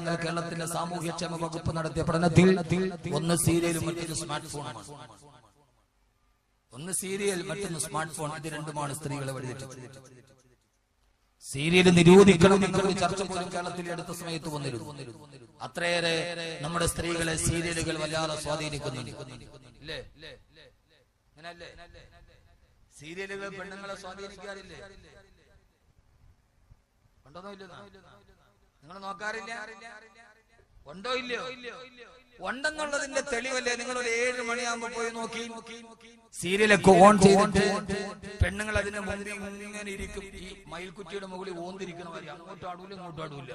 കാലങ്ങൾ കേരളത്തിന്റെ സാമൂഹ്യക്ഷേമ വകുപ്പ് നടത്തിയ പഠനത്തിൽ ഒന്ന് സീരിയലും മറ്റൊന്ന് സ്മാർട്ട് ഫോണുമാണ്. ഒന്ന് സീരിയൽ, മറ്റൊന്ന് സ്മാർട്ട് ഫോൺ. ഇത് രണ്ടുമാണ് സ്ത്രീകളെ വഴിതെറ്റിച്ചത്. സീരിയൽ നിരോധിക്കണം എന്നൊരു ചർച്ച പോലും കേരളത്തിൽ അടുത്ത സമയത്ത് വന്നിരുന്നു. അത്രയേറെ നമ്മുടെ സ്ത്രീകളെ സീരിയലുകൾ വല്ലാതെ സ്വാധീനിക്കുന്നുണ്ട്. ഇല്ലേ? അങ്ങനല്ലേ? സീരിയലുകൾ പെണ്ണുങ്ങളെ സ്വാധീനിക്കാറില്ലേ? ഉണ്ടോന്നോ ഇല്ലെന്നോ? നിങ്ങൾ നോക്കാറില്ല? ഉണ്ടോ ഇല്ലയോ? ഉണ്ടെന്നുള്ളതിന്റെ തെളിവല്ലേ? നിങ്ങൾ ഒരു 7 മണിയാകുമ്പോ പോയി നോക്കി സീരിയലൊക്കെ ഓൺ ചെയ്തിട്ട് പെണ്ണുങ്ങൾ അതിന്റെ മുമ്പിൽ ഇങ്ങനെ ഇരിക്കും. ഈ മയിൽക്കുറ്റിയുടെ മുകളിൽ ഓന്തിരിക്കണ മാതിരി അങ്ങോട്ടും ആടൂല ഇങ്ങോട്ടും ആടൂല.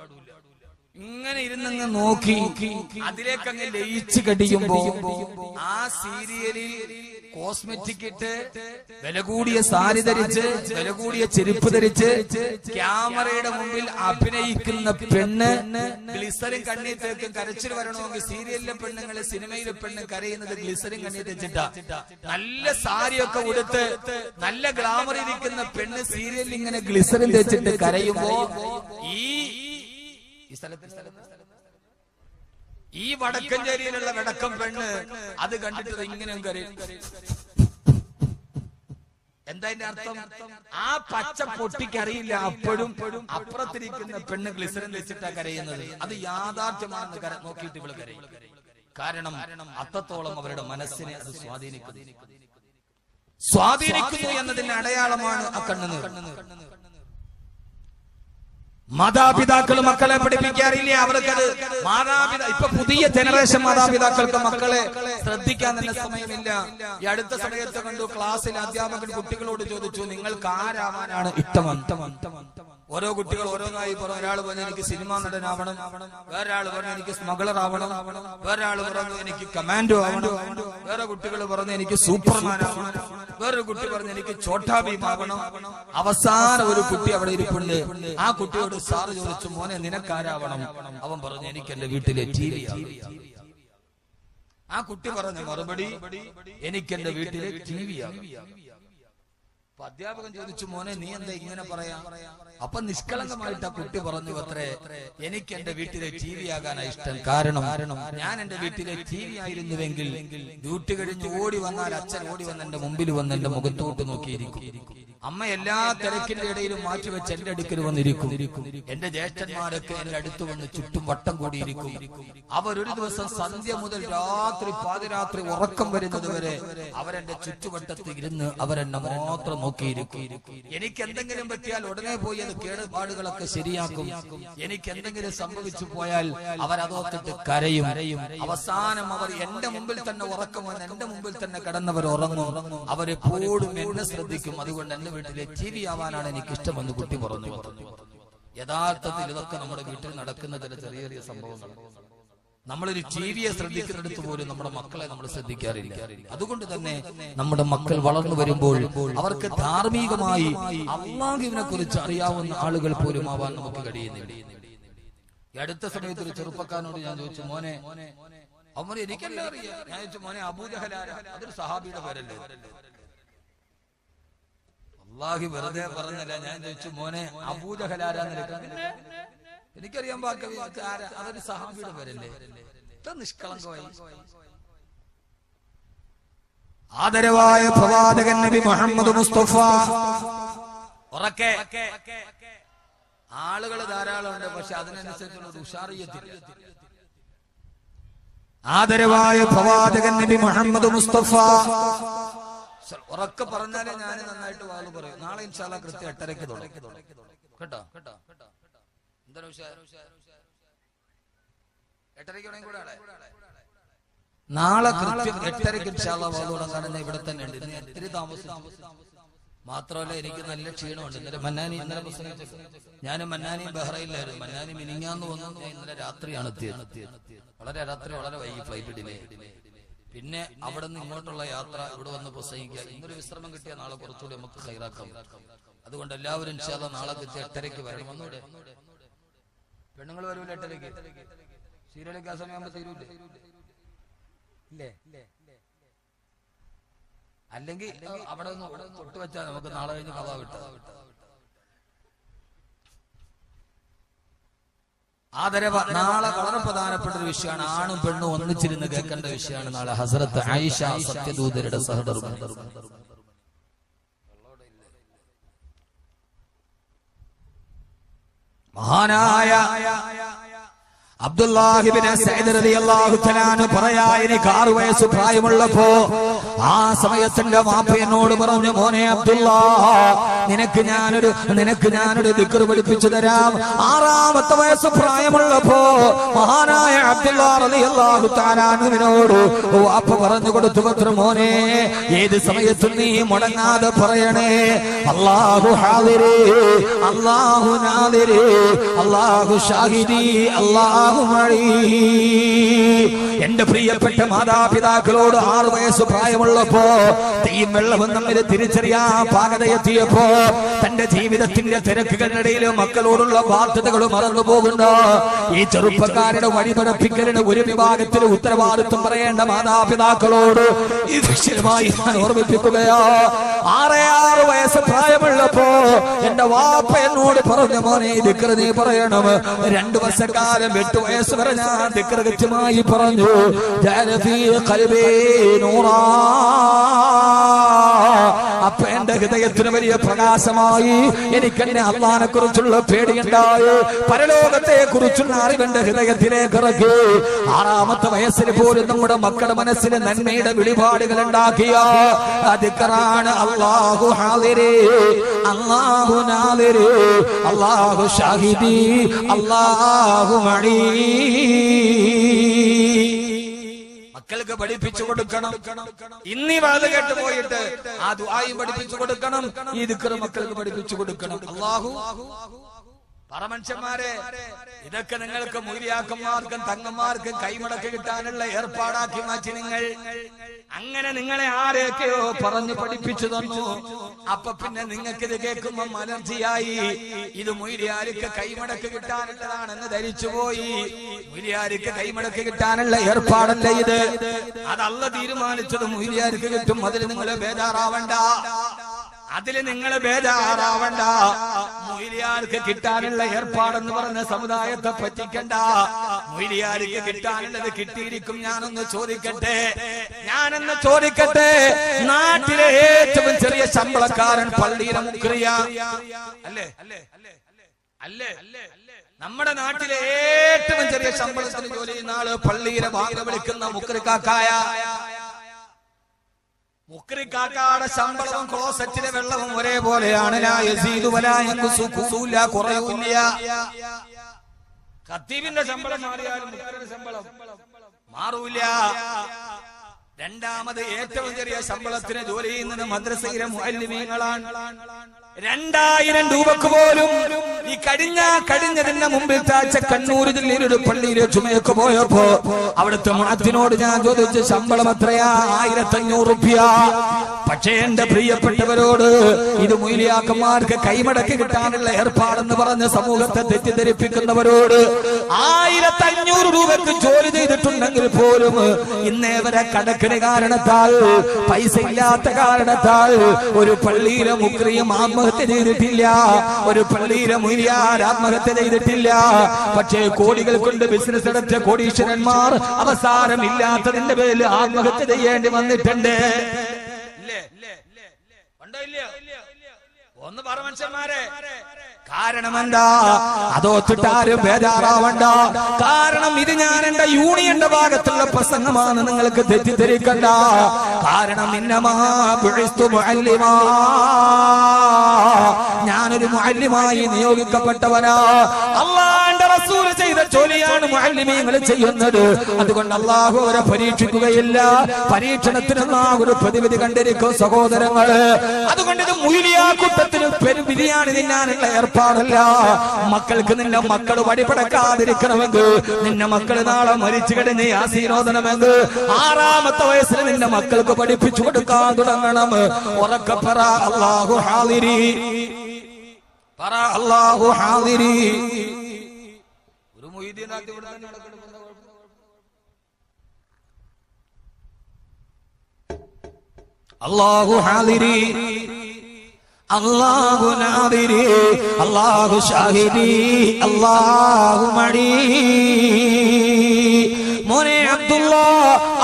ഇങ്ങനെ ഇരുന്നങ്ങ് നോക്കി അതിലേക്ക് അങ്ങ് ലയിച്ച് കടിയുമ്പോ ആ സീരിയലിൽ കോസ്മെറ്റിക് ഇട്ട് വില കൂടിയ സാരി ധരിച്ച് വില കൂടിയ ചെരുപ്പ് ധരിച്ച് ക്യാമറയുടെ മുമ്പിൽ അഭിനയിക്കുന്ന പെണ്ണ് ഗ്ലിസറിൻ കണ്ണീർ തേക്കും. കരച്ചിൽ വരണമെങ്കിൽ സീരിയലിലെ പെണ്ണുങ്ങള് സിനിമയിലെ പെണ്ണ് കരയുന്നത് ഗ്ലിസറിൻ കണ്ണീർ തേച്ചിട്ടാ. നല്ല സാരിയൊക്കെ ഉടുത്ത് നല്ല ഗ്ലാമറിരിക്കുന്ന പെണ്ണ് സീരിയലിൽ ഇങ്ങനെ ഗ്ലിസറിൻ തേച്ചിട്ട് കരയുമ്പോ ഈ വടക്കഞ്ചേരിയിലുള്ള വടക്കം പെണ്ണ് അത് കണ്ടിട്ട് ഇങ്ങനെ കരയും. എന്താ അതിന്റെ അർത്ഥം? ആ പച്ച പൊട്ടിക്കറിയില്ല. അപ്പോഴും അപ്പുറത്തിരിക്കുന്ന പെണ്ണ് ഗ്ലിസറിൻ വെച്ചിട്ടാ കരയുന്നത്. അത് യാഥാർത്ഥ്യമാണെന്ന് നോക്കിയിട്ട് ഇവള് കരയും. കാരണം അത്രത്തോളം അവരുടെ മനസ്സിനെ അത് സ്വാധീനിക്കുന്നു എന്നതിന്റെ അടയാളമാണ് ആ കണ്ണുനീർ. മാതാപിതാക്കൾ മക്കളെ പഠിപ്പിക്കാറില്ല. അവർക്കത് ഇപ്പൊ പുതിയ ജനറേഷൻ മാതാപിതാക്കൾക്ക് മക്കളെ ശ്രദ്ധിക്കാൻ തന്നെ സമയമില്ല. ഈ അടുത്ത സമയത്ത് കണ്ടു, ക്ലാസ്സിൽ അധ്യാപകൻ കുട്ടികളോട് ചോദിച്ചു, നിങ്ങൾക്ക് ആരാവാനാണ് ഇഷ്ടം? ഓരോ കുട്ടികൾ ഓരോന്നായി പറഞ്ഞു. ഒരാൾ പറഞ്ഞു എനിക്ക് സിനിമാ നടനാവണം, വേറൊരാൾ പറഞ്ഞു എനിക്ക് സ്മഗ്ലർ ആവണം, വേറൊരാൾ പറഞ്ഞു എനിക്ക് കമാൻഡോ ആവണം, വേറെ കുട്ടികൾ പറഞ്ഞു എനിക്ക് സൂപ്പർമാൻ ആവണം, വേറൊരു കുട്ടി പറഞ്ഞു എനിക്ക് ഛോട്ടാ ഭീം ആവണം. അവസാനം ഒരു കുട്ടി അവിടെ ഇരിപ്പുണ്ട്. ആ കുട്ടിയോട് സാറ് ചോദിച്ചു, മോനെ നിനക്കാരാവണം? അവൻ പറഞ്ഞു എനിക്ക് എന്റെ വീട്ടിലെ TV ആവണം. ആ കുട്ടി പറഞ്ഞ മറുപടി എനിക്ക് എന്റെ വീട്ടിലെ TV ആവണം. അധ്യാപകൻ ചോദിച്ചു, മോനെ നീ എന്താ ഇങ്ങനെ പറയാ? അപ്പൊ നിഷ്കളങ്കമായിട്ട് ആ കുട്ടി പറഞ്ഞു അത്രേ, എനിക്ക് എന്റെ വീട്ടിലെ TV ആകാനാ ഇഷ്ടം. കാരണം ഞാൻ എന്റെ വീട്ടിലെ TV ആയിരുന്നുവെങ്കിൽ ഡ്യൂട്ടി കഴിഞ്ഞ് ഓടി വന്നാൽ അച്ഛൻ ഓടി വന്ന് എന്റെ മുമ്പിൽ വന്ന് എന്റെ മുഖത്തോട്ട് നോക്കിയിരിക്കും. അമ്മ എല്ലാ തിരക്കിന്റെ ഇടയിലും മാറ്റിവെച്ച് എന്റെ അടുക്കൽ വന്നിരിക്കും. എന്റെ ജ്യേഷ്ഠന്മാരൊക്കെ എന്റെ അടുത്ത് വന്ന് ചുറ്റും വട്ടം കൂടിയിരിക്കും. അവരൊരു ദിവസം സന്ധ്യ മുതൽ രാത്രി പാതിരാത്രി ഉറക്കം വരുന്നത് വരെ അവരെന്റെ ചുറ്റുവട്ടത്ത് ഇരുന്ന് അവരെന്നെ മാത്രം നോക്കിയിരിക്കും. എനിക്ക് എന്തെങ്കിലും പറ്റിയാൽ ഉടനെ പോയി അത് കേടുപാടുകളൊക്കെ ശരിയാക്കും. എനിക്ക് എന്തെങ്കിലും സംഭവിച്ചു പോയാൽ അവരതോത്തിട്ട് കരയും. അവസാനം അവർ എന്റെ മുമ്പിൽ തന്നെ ഉറക്കം വന്ന് എന്റെ മുമ്പിൽ തന്നെ കിടന്നവർ ഉറങ്ങും. അവരെപ്പോഴും എന്നെ ശ്രദ്ധിക്കും. അതുകൊണ്ട് എന്റെ വീട്ടിലെ TV ആവാനാണ് എനിക്ക് ഇഷ്ടമെന്ന് കുട്ടി പറഞ്ഞു. യഥാർത്ഥത്തിൽ ഇതൊക്കെ നമ്മുടെ വീട്ടിൽ നടക്കുന്ന ചില ചെറിയ ചെറിയ സംഭവങ്ങൾ. നമ്മളൊരു TVയെ ശ്രദ്ധിക്കുന്നിടത്ത് പോലും നമ്മുടെ മക്കളെ നമ്മൾ ശ്രദ്ധിക്കാറില്ല. അതുകൊണ്ട് തന്നെ നമ്മുടെ മക്കൾ വളർന്നു വരുമ്പോൾ അവർക്ക് ധാർമ്മികമായി അല്ലാഹുവിനെ കുറിച്ച് അറിയാവുന്ന ആളുകൾ പോലും ആവാൻ നമുക്ക് കഴിയുന്നില്ല. ഈ അടുത്ത സമയത്ത് ഒരു ചെറുപ്പക്കാരനോട് ഞാൻ ചോദിച്ചു, മോനെ അവൻ എനിക്കെല്ലാം അറിയാം. ഞാൻ ചോദിച്ചു, മോനെ അബൂജഹൽ ആരാ? അതൊരു സഹാബിയുടെ പേരല്ലേ? അല്ലാഹു വെറുതെ പറഞ്ഞല്ല. ഞാൻ ചോദിച്ചു, മോനെ അബൂജഹൽ ആരാന്ന് എനിക്കറിയാൻ അതൊരു സഹാബിയുടെ പേരല്ലേ? നിഷ്കളങ്കമായി ആദരവായ പ്രവാചകൻ നബി മുഹമ്മദ് മുസ്തഫ. ഉറക്കെ ആളുകൾ ധാരാളമുണ്ട്, പക്ഷെ അതിനനുസരിച്ചുള്ള ഉഷാറിയത്തില്ല. ആദരവായ പ്രവാചകൻ നബി മുഹമ്മദ് മുസ്തഫ. ഉറക്കെ പറഞ്ഞാലേ ഞാൻ നന്നായിട്ട് വാള് പറയും. നാളെ ഇൻഷാ അല്ലാഹ് കൃത്യം 8:30 തുടങ്ങും. കേട്ടോ? എന്താണ് 8:30 കൂടെ നാളെ കൃത്യം 8:30 ഇൻഷാ അല്ലാഹ് വാള് തുടങ്ങാൻ ഇവിടെ തന്നെ ഉണ്ട്. ഇത്തിരി താമസിച്ചു. മാത്രമല്ല എനിക്ക് നല്ല ക്ഷീണമുണ്ട്. ഇന്നലെ ഞാനും മന്നാനിയും ബഹ്റൈനിലായിരുന്നു. മന്നാനി മിനിങ്ങാന്ന് വന്നു. ഇന്നലെ രാത്രിയാണ് എത്തിയത്. വളരെ രാത്രി, വളരെ വൈകി ഫ്ലൈറ്റ് ഡിലേ. പിന്നെ അവിടെ നിന്ന് ഇങ്ങോട്ടുള്ള യാത്ര, ഇവിടെ വന്ന് പ്രസംഗിക്കുക. ഇന്നൊരു വിശ്രമം കിട്ടിയാൽ നാളെ കുറച്ചുകൂടി നമുക്ക് ഹൈറാക്കാം. അതുകൊണ്ട് എല്ലാവരും ഇൻഷാ അല്ലാഹ് നാളെ കൃത്യം 8:30 വരണം. ഒന്നുകൂടെ പെണ്ണുങ്ങൾ വരൂല 8:30. സീരിയലൊക്കെ ആ സമയമാകുമ്പോ തീരൂല്ലേ? ഇല്ലേ? അല്ലെങ്കിൽ അവിടെ ഒന്ന് തൊട്ട് വെച്ചാൽ നമുക്ക് നാളെ കഴിഞ്ഞ് കഥ വിട്ട. ആദരവ്. നാളെ വളരെ പ്രധാനപ്പെട്ട ഒരു വിഷയമാണ്. ആണും പെണ്ണും ഒന്നിച്ചിരുന്ന് കേൾക്കേണ്ട വിഷയമാണ് നാളെ. ഹസ്രത്ത് ആയിഷ സത്യദൂതരുടെ സഹധർമ്മം. മഹാനായ അബ്ദുല്ലാഹി ഇബ്നു സഈദ് റളിയല്ലാഹു തആല അൻഹു പറയാ, എനിക്ക് 6 വയസ്സ് പ്രായമുള്ളപ്പോ ആ സമയത്തിന്റെ വാപ്പ എന്നോട് പറഞ്ഞു, മോനെ അബ്ദുല്ലാ, നിനക്ക് ഞാനൊരു ദിക്ർ പഠിപ്പിച്ചു തരാം. 6ാമത്തെ വയസ്സ് പ്രായമുള്ളപ്പോ മഹാനായ അബ്ദുല്ലാ റളിയല്ലാഹു തആല അൻഹുവിനോട് വാപ്പ പറഞ്ഞു കൊടുത്തു, പത്ര മോനെ, ഏത് സമയത്തും നീ മുടങ്ങാതെ പറയണേ, അല്ലാഹു ഹാദിരി, അല്ലാഹു നാദിരി, അല്ലാഹു ഷാഹിദി, അല്ലാഹു മഴി. എന്റെ പ്രിയപ്പെട്ട മാതാപിതാക്കളോട് 6 വയസ്സ് പ്രായമുള്ളപ്പോ തീയും വെള്ളവും തമ്മിൽ തിരിച്ചറിയാൻ പാകതയെത്തിയപ്പോ തന്റെ ജീവിതത്തിന്റെ തിരക്കുകളിനിടയിൽ മക്കളോടുള്ള ബാധ്യതകൾ മറന്നു പോകുന്ന ഈ ചെറുപ്പക്കാരുടെ വഴിപടപ്പിക്കലിന് ഒരു വിഭാഗത്തിൽ ഉത്തരവാദിത്വം പറയേണ്ട മാതാപിതാക്കളോട് ഈ ദൃശ്യമായി ഞാൻ ഓർമ്മിപ്പിക്കുകയാ. 6 വയസ്സ് പ്രായമുള്ളപ്പോ എന്റെ വാപ്പ എന്നോട് പറഞ്ഞു, മോനെ, ദിക്ർ നീ പറയണം. 2 വർഷക്കാലം 8 വയസ്സ് വരെ ഞാൻ ദിക്ർ കൃത്യമായി പറഞ്ഞു. അപ്പൊ എന്റെ ഹൃദയത്തിന് വലിയ പ്രകാശമായി. എനിക്ക് എന്നെ അള്ളാഹിനെ കുറിച്ചുള്ള പേടിയുണ്ടായി. പരലോകത്തെ കുറിച്ചുള്ള അറിവെന്റെ ഹൃദയത്തിലേക്ക് ഇറക്കി. 6ാമത്തെ വയസ്സിൽ പോലും നമ്മുടെ മക്കളുടെ മനസ്സിന് നന്മയുടെ വെളിപാടുകൾ ഉണ്ടാക്കിയ ദിക്റാണ് അല്ലാഹു ഹാദിരി, അല്ലാഹു നാദിരി, അല്ലാഹു ഷാഹിദി, അല്ലാഹു മഴി. മക്കൾക്ക് പഠിപ്പിച്ചു കൊടുക്കണം. ഇന്നീ വാത് കേട്ട് പോയിട്ട് ആ ദുആയും പഠിപ്പിച്ചു കൊടുക്കണം. ഈ ദിക്ർ മക്കൾക്ക് പഠിപ്പിച്ചു കൊടുക്കണം. അല്ലാഹു പറമനുഷ്യന്മാരെ, ഇതൊക്കെ നിങ്ങൾക്ക് മൂല്യാക്കന്മാർക്കും തങ്ങന്മാർക്കും കൈമടക്ക് കിട്ടാനുള്ള ഏർപ്പാടാക്കി മാറ്റി നിങ്ങൾ. അങ്ങനെ നിങ്ങളെ ആരെയൊക്കെയോ പറഞ്ഞു പഠിപ്പിച്ചു തന്നു. അപ്പൊ പിന്നെ നിങ്ങൾക്ക് ഇത് കേൾക്കുമ്പോ അലർജിയായി. ഇത് മൊയ്ലിയാർക്ക് കൈമടക്ക് കിട്ടാനുള്ളതാണെന്ന് ധരിച്ചുപോയി. മൊയ്ലിയാർക്ക് കൈമടക്ക് കിട്ടാനുള്ള ഏർപ്പാടല്ല ഇത്. അത് അല്ലാഹു തീരുമാനിച്ചത് മൊയ്ലിയാർക്ക് കിട്ടും. അതിൽ നിങ്ങൾ ബേജാറാവണ്ട. മൊയ്ലിയാർക്ക് കിട്ടാനുള്ള ഏർപ്പാടെന്ന് പറഞ്ഞ സമുദായത്തെ പറ്റിക്കണ്ട. മൊയ്ലിയാർക്ക് കിട്ടാനുള്ളത് കിട്ടിയിരിക്കും. ഞാനൊന്ന് ചോദിക്കട്ടെ, നാട്ടിലെ ഏറ്റവും ചെറിയ ശമ്പളക്കാരൻ പള്ളിയിലെ മുക്രിയ അല്ലേ? നമ്മുടെ നാട്ടിലെ ഏറ്റവും ചെറിയ ശമ്പളത്തിന് ജോലി ചെയ്യുന്ന ആള് പള്ളിയിലെ ഭാഗം വിളിക്കുന്ന മുക്രിക്കാക്കായ. മുക്രിക്കാക്കാടെ ശമ്പളവും ക്ലോസറ്റിലെ വെള്ളവും ഒരേപോലെയാണ്. കുറയൂല്ല. ഖത്തീബിന്റെ ശമ്പളം മാറിയാലും മുക്രിയുടെ ശമ്പളം മാറൂല. രണ്ടാമത് ഏറ്റവും ചെറിയ ശമ്പളത്തിന് ജോലി ചെയ്യുന്നത് മദ്രസയിലെ മുഅല്ലിമീങ്ങളാണ്. 2000 രൂപക്ക് പോലും ഈ കഴിഞ്ഞതിന്റെ മുമ്പിൽ താഴ്ച കണ്ണൂർ ജില്ലയിൽ ഒരു പള്ളിയിലെ ചുമയൊക്കെ പോയപ്പോ അവിടുത്തെ മുഅദ്ദിനോട് ഞാൻ ചോദിച്ച ശമ്പളം എത്രയാ? 1500 രൂപ. പക്ഷേ എന്റെ പ്രിയപ്പെട്ടവരോട്, ഇത് മൊയ്ലിയാക്കന്മാർക്ക് കൈമടക്കി കിട്ടാനുള്ള ഏർപ്പാടെന്ന് പറഞ്ഞ് സമൂഹത്തെ തെറ്റിദ്ധരിപ്പിക്കുന്നവരോട് 1500 രൂപക്ക് ജോലി ചെയ്തിട്ടുണ്ടെങ്കിൽ പോലും ഇന്നേ വരെ കടക്കിന് കാരണത്താൽ, പൈസ ഇല്ലാത്ത കാരണത്താൽ ഒരു പള്ളിയിലെ മുക്രിയും ആത്മഹത്യ ചെയ്തിട്ടില്ല. ഒരു പള്ളിയിലെ മുഅ്ലിയാർ ആത്മഹത്യ ചെയ്തിട്ടില്ല. പക്ഷേ കോടികൾ കൊണ്ട് ബിസിനസ് നടത്തിയ കോടീശ്വരന്മാർ അവസാനം ഇല്ലാത്തതിന്റെ പേരിൽ ആത്മഹത്യ ചെയ്യേണ്ടി വന്നിട്ടുണ്ട്. ഒന്ന് പറ മനുഷ്യന്മാരെ, കാരണം എന്താ? അതോത്തിട്ടാരും ബേജാറാവണ്ട. കാരണം ഇത് ഞാൻ എന്റെ യൂണിയന്റെ ഭാഗത്തുള്ള പ്രസംഗമാണ്, നിങ്ങൾക്ക് തെറ്റിദ്ധരിക്കണ്ട. കാരണം ഞാനൊരു മുഅല്ലിമായി നിയോഗിക്കപ്പെട്ടവനാ. അല്ലാഹുവിന്റെ റസൂൽ ചെയ്ത ജോലിയാണ് മുഅല്ലിമീങ്ങൾ ചെയ്യുന്നത്. അതുകൊണ്ട് അല്ലാഹു അവരെ പരീക്ഷിക്കുകയില്ല. പരീക്ഷണത്തിന് അല്ലാഹു ഒരു പ്രതിവിധി കണ്ടിരിക്കും സഹോദരങ്ങള്. അതുകൊണ്ട് ഇത് മുഅ്ലിയാ കൂട്ടത്തിന് ബിരിയാണി തിന്നാനുള്ള ഏർപ്പാടല്ല. മക്കൾക്ക് നിന്റെ മക്കൾ വഴിപടക്കാതിരിക്കണമെങ്കിൽ, നിന്റെ മക്കൾ നാളെ മരിച്ചു കിടന്ന് യാസീനോദനമെങ്കിൽ 6ാമത്തെ വയസ്സിൽ നിന്റെ മക്കൾക്ക് പഠിപ്പിച്ചു കൊടുക്കാൻ തുടങ്ങണം. ഉറക്കെ പറ അല്ലാഹു ഹാദിരി, പറ അല്ലാഹു ഹാദിരി. ഒരു മുഈദ്ദീനാത്ത് ഇവിടെ തന്നെ നടക്കുന്നു. അല്ലാഹു ഹാദിരി, അല്ലാഹു നാദിരി അല്ലാഹു ഷാഹിദി അല്ലാഹു മടി മോനെ അബ്ദുള്ള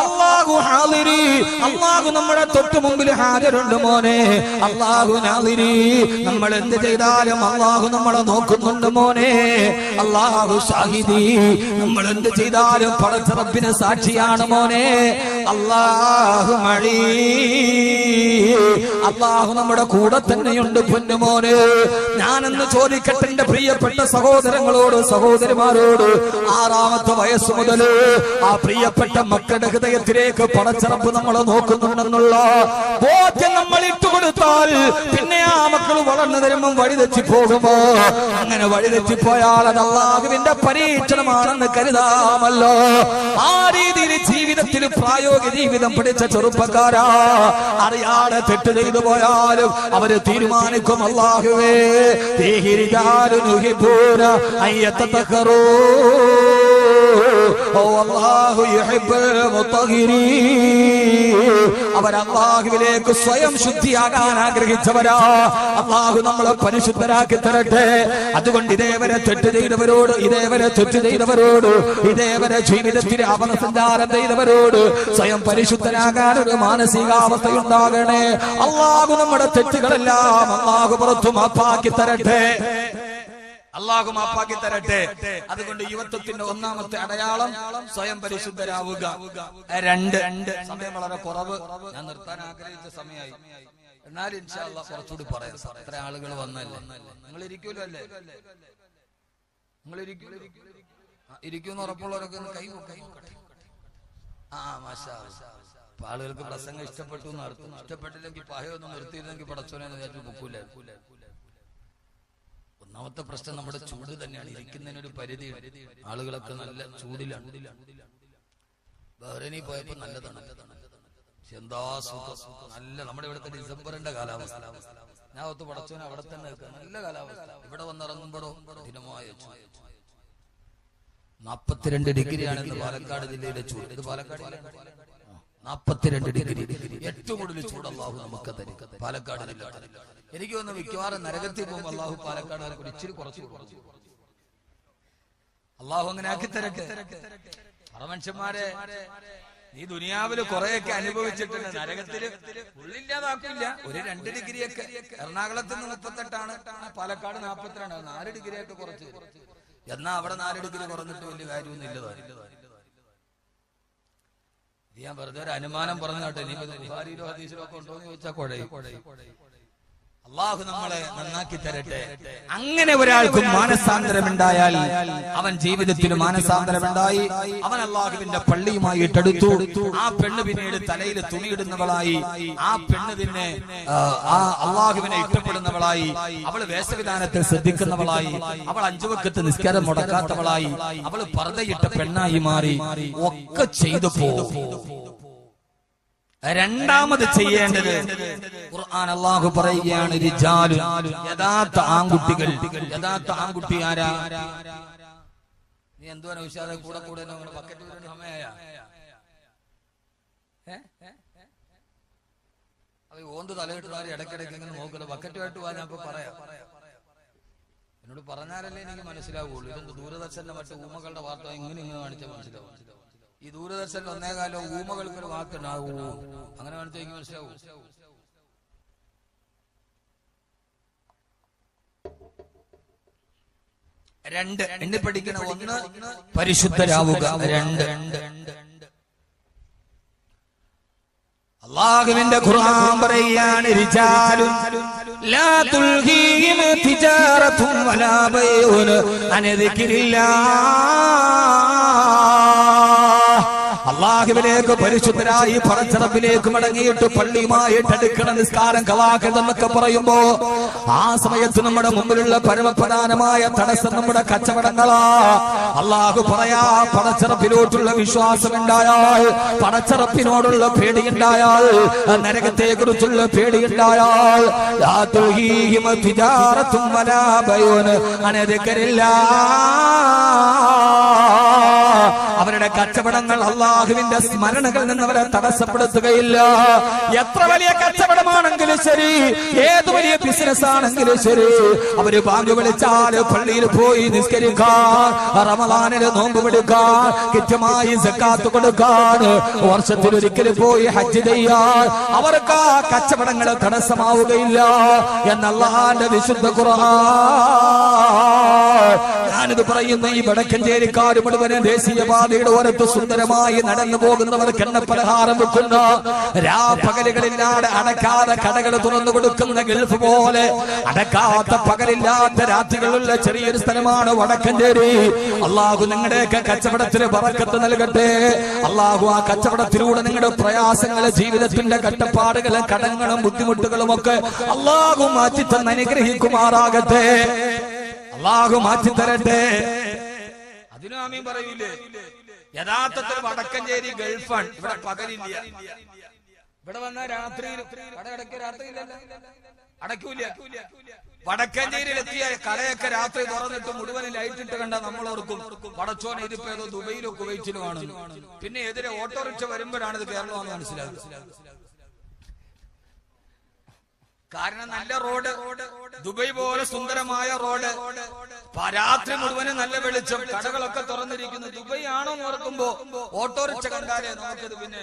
അല്ലാഹു ഹാദിരി അല്ലാഹു നമ്മുടെ തൊട്ട് മുമ്പിൽ ഹാജരുണ്ട് മോനെ അല്ലാഹു നാദിരി നമ്മൾ എന്ത് ചെയ്താലും അല്ലാഹു നമ്മളെ നോക്കുന്നുണ്ട് മോനെ അല്ലാഹു ഷാഹിദി നമ്മൾ എന്ത് ചെയ്താലും പടച്ച റബ്ബിന് സാക്ഷിയാണ് മോനെ അല്ലാഹു മടി അല്ലാഹു നമ്മുടെ കൂടെ തന്നെയുണ്ട് പൊന്നുമോനെ ഞാനെന്ന് ചോദിക്കട്ടെ എന്റെ പ്രിയപ്പെട്ട സഹോദരങ്ങളോട് സഹോദരിമാരോട് 6ാമത്തെ വയസ്സ് മുതൽ ആ പ്രിയപ്പെട്ട മക്കളുടെ ഹൃദയത്തിലേക്ക് പടച്ചറപ്പ് നമ്മളെ നോക്കുന്നുണ്ടെന്നുള്ള ബോധ്യം നമ്മൾ ഇട്ടുകൊടുത്താൽ പിന്നെ ആ മക്കൾ വളർന്നു തരുമ്പം വഴിതെറ്റി പോകുമ്പോ അങ്ങനെ വഴിതെറ്റിപ്പോയാൽ അത് അല്ലാഹുവിന്റെ പരീക്ഷണമാണെന്ന് കരുതാമല്ലോ ആ രീതിയിൽ ജീവിതത്തിൽ പ്രായോഗിക ജീവിതം പഠിച്ച ചെറുപ്പക്കാരാ അറിയാതെ തെറ്റ് ചെയ്തു പോയാലും അവര് തീരുമാനിക്കും അല്ലാഹുവേ അവർ അല്ലാഹുവിലേക്ക് സ്വയം ശുദ്ധിയാകാൻ ആഗ്രഹിച്ചവരാ അല്ലാഹു നമ്മളെ പരിശുദ്ധരാക്കി തരട്ടെ അതുകൊണ്ട് ഇതേവരെ തെറ്റ് ചെയ്തവരോട് ഇതേവരെ ജീവിതത്തിൽ അവനസഞ്ചാരം ചെയ്തവരോട് സ്വയം പരിശുദ്ധരാകാൻ ഒരു മാനസികാവസ്ഥയുണ്ടാകണേ അല്ലാഹു നമ്മുടെ തെറ്റുകളെല്ലാം അല്ലാഹു പുറത്തു മാപ്പാക്കി തരട്ടെ അല്ലാഹു മാപ്പാക്കി തരട്ടെ അതുകൊണ്ട് യുവത്വത്തിന്റെ ഒന്നാമത്തെ അടയാളം സ്വയം പരിശുദ്ധരാവുക 2 സമയം വളരെ കുറവ് ഞാൻ നിർത്താൻ ആഗ്രഹിച്ച സമയമായി എന്നാൽ ഇൻഷാ അല്ലാഹ് കുറച്ചുകൂടി പറയാം എത്ര ആളുകൾ വന്നല്ലേ നിങ്ങൾ ഇരിക്കൂലോ അല്ലേ നിങ്ങൾ ഇരിക്കൂന്ന് ഉറപ്പുള്ളവരൊക്കെ കൈ നോക്കട്ടെ മാഷാ അല്ലാഹ് ആളുകൾക്ക് പ്രസംഗം ഇഷ്ടപ്പെട്ടു എന്ന് അർത്ഥം ഇഷ്ടപ്പെട്ടില്ലെങ്കിൽ പായൊന്നും നിർത്തിയിരുന്നെങ്കിൽ പടച്ചോനെ വിചാരിച്ചു പൊക്കൂല ഒന്നാമത്തെ പ്രശ്നം നമ്മുടെ ചൂട് തന്നെയാണ് ഇരിക്കുന്നതിനൊരു പരിധി ആളുകളൊക്കെ നല്ല ചൂടിലാണ് ബഹ്റൈനിൽ പോയപ്പോ നല്ലതാണ് എന്താ സുഖം നല്ല നമ്മുടെ ഇവിടുത്തെ ഡിസംബറിന്റെ കാലാവസ്ഥ ഞാൻ ഒത്ത് പടച്ചോനെ അവിടെ തന്നെ നല്ല കാലാവസ്ഥ ഇവിടെ വന്നിറങ്ങുമ്പോഴോ കഠിനമായ 42 ഡിഗ്രിയാണെന്ന് പാലക്കാട് ജില്ലയിലെ ചൂട് ഇത് പാലക്കാട് 42 ഡിഗ്രി ഏറ്റവും കൂടുതൽ ചൂട് അല്ലാഹു നമുക്ക് തരും പാലക്കാട് ജില്ല എനിക്ക് തോന്നുന്നു മിക്കവാറും നരകത്തിൽ പോകുമ്പോൾ അല്ലാഹു പാലക്കാട് ഇച്ചിരി കുറച്ചു അല്ലാഹു അങ്ങനെ ആക്കി തരട്ടെ മനുഷ്യന്മാരെ ഈ ദുനിയാവില് കുറെയൊക്കെ അനുഭവിച്ചിട്ടുണ്ട് നരകത്തില് ഉള്ളില്ലാതാക്കില്ല ഒരു 2 ഡിഗ്രിയൊക്കെ എറണാകുളത്ത് നിന്ന് 38 പാലക്കാട് 42 4 ഡിഗ്രിയൊക്കെ കുറച്ച് എന്നാ അവിടെ 4 ഡിഗ്രി കുറഞ്ഞിട്ട് വലിയ കാര്യമൊന്നും ഞാൻ വെറുതെ ഒരു അനുമാനം പറഞ്ഞു കേട്ടെ ഇനി ബുഖാരിയിലോ ഹദീസിലോ ഒക്കെ ഉണ്ടോ എന്ന് ചോദിച്ചാൽ കുഴയും അല്ലാഹു നമ്മളെ നന്നാക്കി തരട്ടെ അങ്ങനെ ഒരാൾക്കും മാനസാന്തരമുണ്ടായാൽ അവൻ ജീവിതത്തിൽ മാനസാന്തരമുണ്ടായി അവൻ അല്ലാഹുവിന്റെ പള്ളിയുമായിട്ടെടുത്തു ആ പെണ്ണ് പിന്നീട് തലയിൽ തുണിയിടുന്നവളായി ആ പെണ്ണ് പിന്നെ അല്ലാഹുവിനെ ഇഷ്ടപ്പെടുന്നവളായി അവൾ വേഷവിധാനത്തിൽ ശ്രദ്ധിക്കുന്നവളായി അവൾ 5 വക്ത് നിസ്കാരം മുടക്കാത്തവളായി അവൾ പർദ്ദയിട്ട പെണ്ണായി മാറി ഒക്കെ ചെയ്തു പോകും രണ്ടാമത് ചെയ്യേണ്ടത് ഖുർആൻ അല്ലാഹു പറയുകയാണ് റിജാലുൻ യഥാർത്ഥ ആൺകുട്ടികൾ യഥാർത്ഥ ആൺകുട്ടി ആരാ നീ എന്തുവാണ് ഉഷാദ കൂടെ കൂടെ നമ്മൾ ബക്കറ്റ് വീരണ സമയമായ അത് ഓന്ത് തലയിട്ട് താരി ഇടയ്ക്കിടയ്ക്ക് ഇങ്ങനെ നോക്കുന്നത് ബക്കറ്റുമായിട്ട് പോവാൻ ഞാൻ പറയാം എന്നോട് പറഞ്ഞാലല്ലേ എനിക്ക് മനസ്സിലാവുള്ളൂ ഇതൊന്ന് ദൂരദർശന്റെ മറ്റു ഊമകളുടെ വാർത്ത ഇങ്ങനെ കാണിച്ചാൽ മനസ്സിലാവും ഈ ദൂരദർശനിൽ 1 കാലം ഊമകൾക്കൊരു വാക്കുണ്ടാവൂ അങ്ങനെ കാണിച്ചാൽ എനിക്ക് മനസ്സിലാവൂ രണ്ട് എണ്ണി പഠിക്കണം 1 പരിശുദ്ധരാവുക 2 അല്ലാഹുവിന്റെ ഖുർആൻ പറയാണ് റിജാലുൻ ലാ തുൽഹീഹിം തിജാറത്തുൻ വലാ ബൈഉൻ അൻ ദിക്രില്ലാഹ് അല്ലാഹുവിലേക്ക് പരിശുദ്ധരായി പടച്ചറബിലേക്ക് മടങ്ങിയിട്ട് പള്ളിയുമായിട്ട് അടുക്കണ നിസ്കാരം കവാക്കണമെന്നൊക്കെ പറയുമ്പോ ആ സമയത്ത് നമ്മുടെ മുമ്പിലുള്ള പരമപ്രധാനമായ തടസ്സം നമ്മുടെ കച്ചവടങ്ങളാ അല്ലാഹു പറയാ പടച്ചറബിലോട്ടുള്ള വിശ്വാസം ഉണ്ടായാൽ പടച്ചറബിനോടുള്ള പേടിയുണ്ടായാൽ നരകത്തെ കുറിച്ചുള്ള പേടിയുണ്ടായാൽ അവരുടെ അവരുടെ കച്ചവടങ്ങൾ അള്ളാഹുവിന്റെ സ്മരണകളിൽ നിന്ന് അവരെ തടസ്സപ്പെടുത്തുകയില്ല. എത്ര വലിയ കച്ചവടമാണെങ്കിലും ശരി, ഏത് വലിയ ബിസിനസ് ആണെങ്കിലും ശരി, അവര് ബാങ്ക് വിളിച്ചാൽ പള്ളിയിൽ പോയി നിസ്കരിക്കാൻ, റമളാനിൽ നോമ്പ് പിടിക്കാൻ, കൃത്യമായി സക്കാത്ത് കൊടുക്കാൻ, വർഷത്തിലൊരിക്കൽ പോയി ഹജ്ജ് ചെയ്യാൻ അവർക്ക് ആ കച്ചവടങ്ങൾ തടസ്സമാവുകയില്ല എന്ന് അല്ലാഹുവിന്റെ വിശുദ്ധ ഖുർആൻ. ഞാനിത് പറയുന്ന ഈ വടക്കഞ്ചേരിക്കാർ മുഴുവനും ദേശീയപാതയുടെ ഓരത്ത് സുന്ദരമായി നടന്നു പോകുന്നവർക്ക് എണ്ണപ്പലഹാരം വെക്കുന്ന, രാപ്പകലുകളില്ലാതെ അടക്കാതെ കടകൾ തുറന്നു കൊടുക്കുന്ന, ഗൾഫ് പോലെ അടക്കാത്ത പകലില്ലാത്ത രാത്രികളുള്ള ചെറിയൊരു സ്ഥലമാണ് വടക്കഞ്ചേരി. അള്ളാഹു നിങ്ങളുടെയൊക്കെ കച്ചവടത്തിന് ബറക്കത്ത് നൽകട്ടെ. അള്ളാഹു ആ കച്ചവടത്തിലൂടെ നിങ്ങളുടെ പ്രയാസങ്ങള്, ജീവിതത്തിന്റെ കഷ്ടപ്പാടുകളും കടങ്ങളും ബുദ്ധിമുട്ടുകളും ഒക്കെ അള്ളാഹു മാറ്റി തന്ന് അനുഗ്രഹിക്കുമാറാകട്ടെ. അള്ളാഹു മാറ്റി തരട്ടെ. അതിനും ആമീൻ പറയൂലേ? യഥാർത്ഥത്തിൽ വടക്കഞ്ചേരി ഗൾഫാണ്. ഇവിടെ പകലില്ല. ഇവിടെ വന്ന രാത്രിയിൽ അടയ്ക്കൂല. വടക്കഞ്ചേരിയിലെത്തിയ കടയൊക്കെ രാത്രി തുറന്നിട്ട് മുഴുവനും ലൈറ്റ് ഇട്ട് കണ്ട നമ്മൾ ഓർക്കും പടച്ചോനെ ഇതിപ്പോ ഏതോ ദുബൈയിലോ കുവൈറ്റിലോ ആണ്. പിന്നെ എതിരെ ഓട്ടോറിക്ഷ വരുമ്പോഴാണ് ഇത് കേരളമാണെന്ന് മനസ്സിലാകുന്നത്. കാരണം നല്ല റോഡ്, ദുബൈ പോലെ സുന്ദരമായ റോഡ്, രാത്രി മുഴുവനും നല്ല വെളിച്ചം, കടകളൊക്കെ തുറന്നിരിക്കുന്നു. ദുബൈ ആണോ എന്ന് ഓർക്കുമ്പോ ഓട്ടോറിക്ഷ കണ്ടാലേ നമുക്കത് പിന്നെ